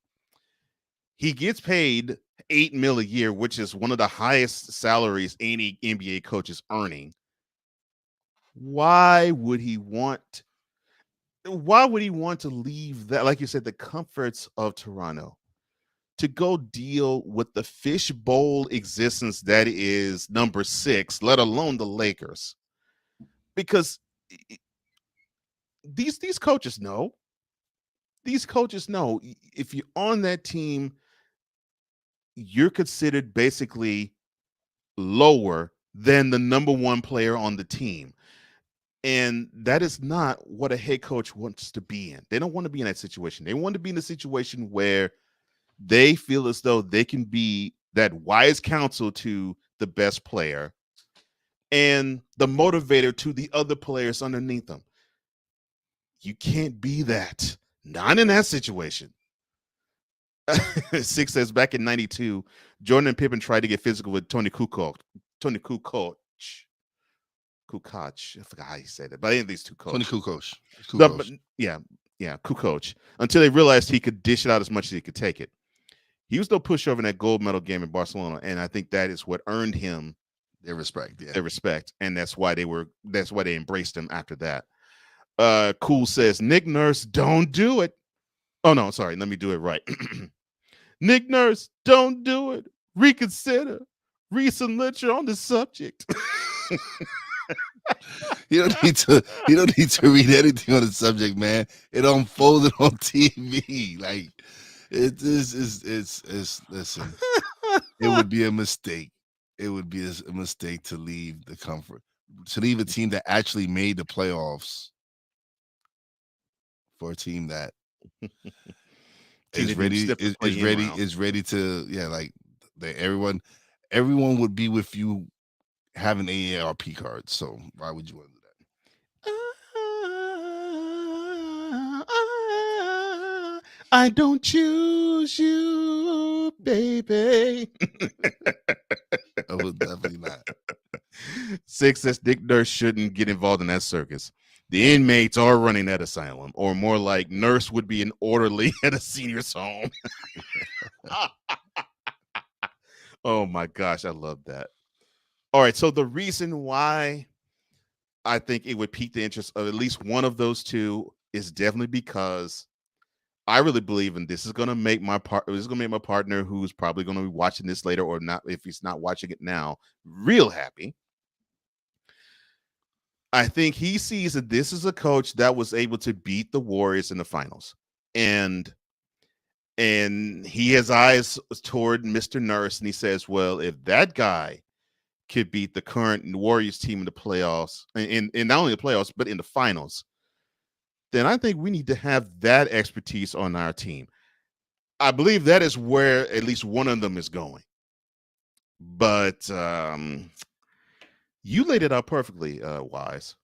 He gets paid $8 million a year, which is one of the highest salaries any NBA coach is earning. Why would he want to leave that, like you said, the comforts of Toronto, to go deal with the fishbowl existence that is number 6, let alone the Lakers? Because these coaches know. These coaches know if you're on that team, you're considered basically lower than the number 1 player on the team. And that is not what a head coach wants to be in. They don't want to be in that situation. They want to be in a situation where they feel as though they can be that wise counsel to the best player and the motivator to the other players underneath them. You can't be that. Not in that situation. Six says back in '92, Jordan and Pippen tried to get physical with Tony Kukoc. I forgot how he said it, but any of these two coaches. Tony Kukoc. Kukoc. Until they realized he could dish it out as much as he could take it. He was no pushover in that gold medal game in Barcelona, and I think that is what earned him their respect. Yeah. Their respect, and that's why they embraced him after that. Cool says Nick Nurse, don't do it. Oh no, sorry, let me do it right. Nick Nurse, don't do it. Reconsider. Read some literature on the subject. You don't need to read anything on the subject, man. It unfolded on TV. Like it's listen. It would be a mistake. It would be a mistake to leave the comfort, to leave a team that actually made the playoffs for a team that is ready to like everyone would be with you having AARP cards. So why would you want to do that? I don't choose you, baby. I would definitely not. Six says Dick Nurse shouldn't get involved in that circus. The inmates are running that asylum, or more like Nurse would be an orderly at a senior's home. Oh my gosh, I love that. All right, so the reason why I think it would pique the interest of at least one of those two is definitely because I really believe, and this is going to make my partner, who's probably going to be watching this later or not, if he's not watching it now, real happy. I think he sees that this is a coach that was able to beat the Warriors in the finals, and he has eyes toward Mr. Nurse, and he says, well, if that guy could beat the current Warriors team in the playoffs, in not only the playoffs, but in the finals, then I think we need to have that expertise on our team. I believe that is where at least one of them is going. But you laid it out perfectly, Wise.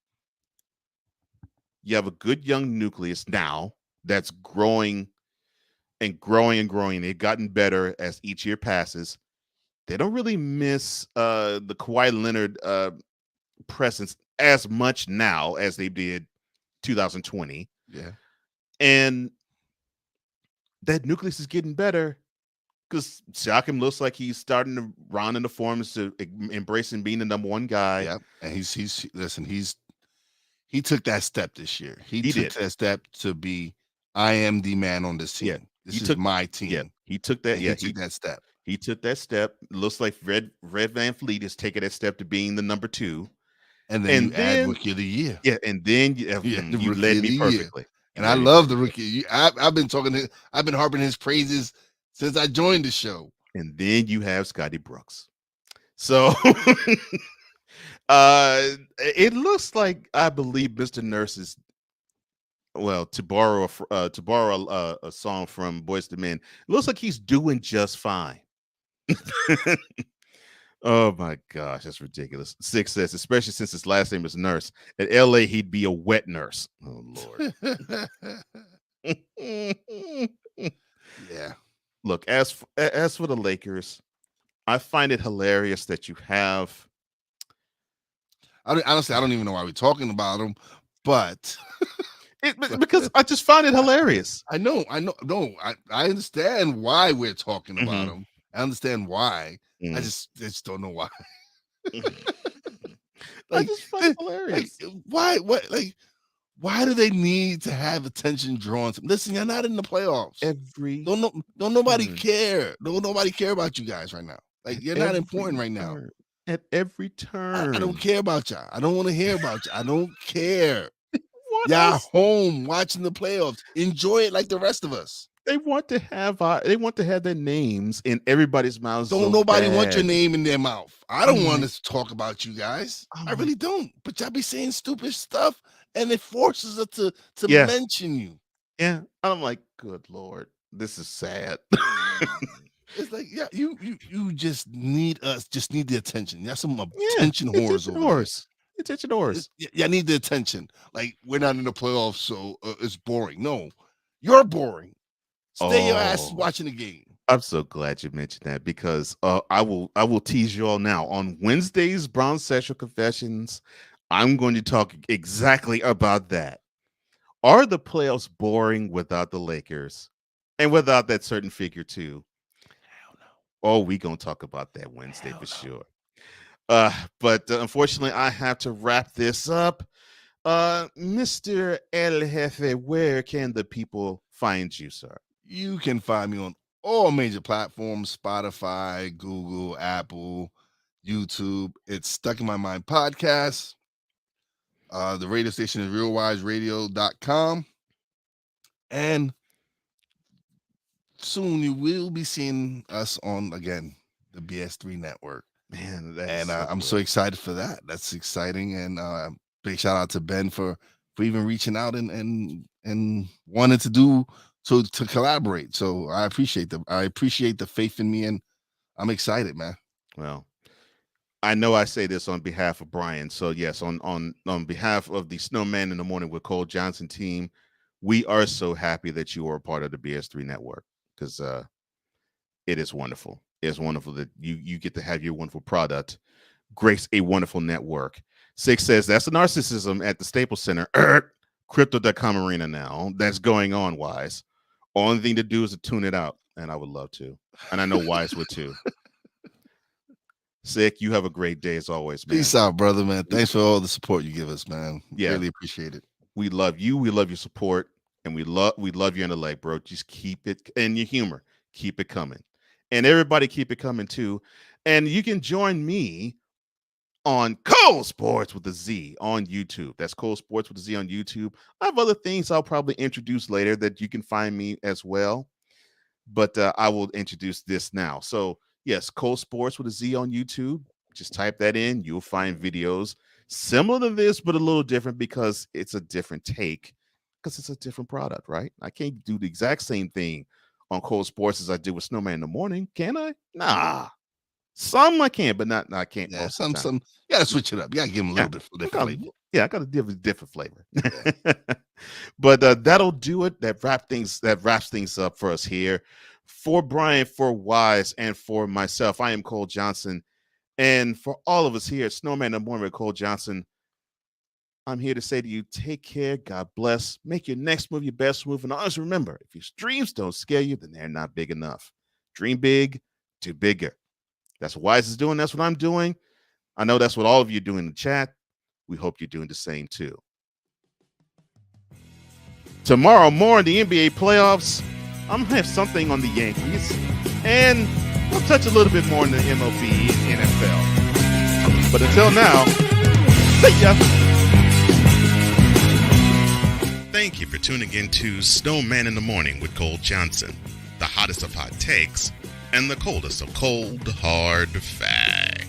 You have a good young nucleus now that's growing and growing and growing. They've gotten better as each year passes. They don't really miss the Kawhi Leonard presence as much now as they did 2020. Yeah. And that nucleus is getting better because Siakam looks like he's starting to round in the forms to embracing being the number one guy. Yeah. And he took that step this year. He took that step to be, I am the man on this team. Yeah. This is my team. Yeah. He took that. He took that step. He took that step. Looks like Red Van Fleet is taking that step to being the number two. And then you add Rookie of the Year. Yeah, and then you led me perfectly. And I love the Rookie. I've been harping his praises since I joined the show. And then you have Scotty Brooks. So it looks like, I believe Mr. Nurse is, well, to borrow a song from Boyz II Men, it looks like he's doing just fine. Oh my gosh, that's ridiculous. Six says, especially since his last name is Nurse. At LA, he'd be a wet nurse. Oh Lord. Yeah. Look, as for the Lakers, I find it hilarious that you have. Honestly, I don't even know why we're talking about them, but because I just find it hilarious. I know. No, I understand why we're talking about them. I understand why. I just don't know why. I just find it hilarious. Why do they need to have attention drawn to? Listen, you're not in the playoffs. Don't nobody care. Don't nobody care about you guys right now. Like, you're not important right now. At every turn. I don't care about y'all. I don't want to hear about you. I don't care. Y'all home watching the playoffs. Enjoy it like the rest of us. They want to have their names in everybody's mouths. Don't nobody want your name in their mouth. I don't want to talk about you guys. I really don't. But y'all be saying stupid stuff, and it forces us to mention you. Yeah, I'm like, good Lord, this is sad. It's like, yeah, you just need us. Just need the attention. That's some attention whores over there. Attention whores. Yeah, I need the attention. Like, we're not in the playoffs, so it's boring. No, you're boring. Stay your ass watching the game. I'm so glad you mentioned that because I will tease you all now. On Wednesday's Brown Sexual Confessions, I'm going to talk exactly about that. Are the playoffs boring without the Lakers and without that certain figure too? Hell no. Oh, we gonna talk about that Wednesday for sure. But unfortunately, I have to wrap this up. Mr. El Jefe, where can the people find you, sir? You can find me on all major platforms: Spotify, Google, Apple, YouTube. It's Stuck in My Mind podcast. The radio station is realwiseradio.com. And soon you will be seeing us on, again, the BS3 network. Man, I'm so excited for that. That's exciting. And big shout out to Ben for even reaching out and wanting to collaborate. So I appreciate the faith in me, and I'm excited, man. Well, I know I say this on behalf of Brian. So yes, on behalf of the Snowman in the Morning with Cole Johnson team, we are so happy that you are a part of the BS3 network because it is wonderful. It's wonderful that you get to have your wonderful product grace a wonderful network. Six says that's a narcissism at the Staples Center. Crypto.com arena now. That's going on, Wise. Only thing to do is to tune it out, and I would love to. And I know Wise would too. Sick, you have a great day as always, man. Peace out, brother, man. Thanks for all the support you give us, man. Yeah. Really appreciate it. We love you. We love your support, and we love you in the leg, bro. Just keep it, and your humor, keep it coming. And everybody keep it coming too. And you can join me on Cole Sports with a Z on YouTube. That's Cole Sports with a Z on YouTube. I have other things I'll probably introduce later that you can find me as well. But I will introduce this now. So yes, Cole Sports with a Z on YouTube. Just type that in. You'll find videos similar to this, but a little different because it's a different take, because it's a different product, right? I can't do the exact same thing on Cole Sports as I did with Snowman in the Morning, can I? Nah. Some I can, but not I can't. Yeah, some you gotta switch it up. You gotta give them a little bit different flavor. Yeah, I gotta give a different flavor. Yeah. But that'll do it. That wraps things up for us here. For Brian, for Wise, and for myself, I am Cole Johnson. And for all of us here at Snowman in the Morning with Cole Johnson, I'm here to say to you, take care, God bless, make your next move your best move. And always remember, if your dreams don't scare you, then they're not big enough. Dream big, do bigger. That's what Wise is doing. That's what I'm doing. I know that's what all of you do in the chat. We hope you're doing the same too. Tomorrow, more on the NBA playoffs. I'm going to have something on the Yankees. And we'll touch a little bit more on the MLB and NFL. But until now, see ya. Thank you for tuning in to Snowman in the Morning with Cole Johnson, the hottest of hot takes and the coldest of cold, hard facts.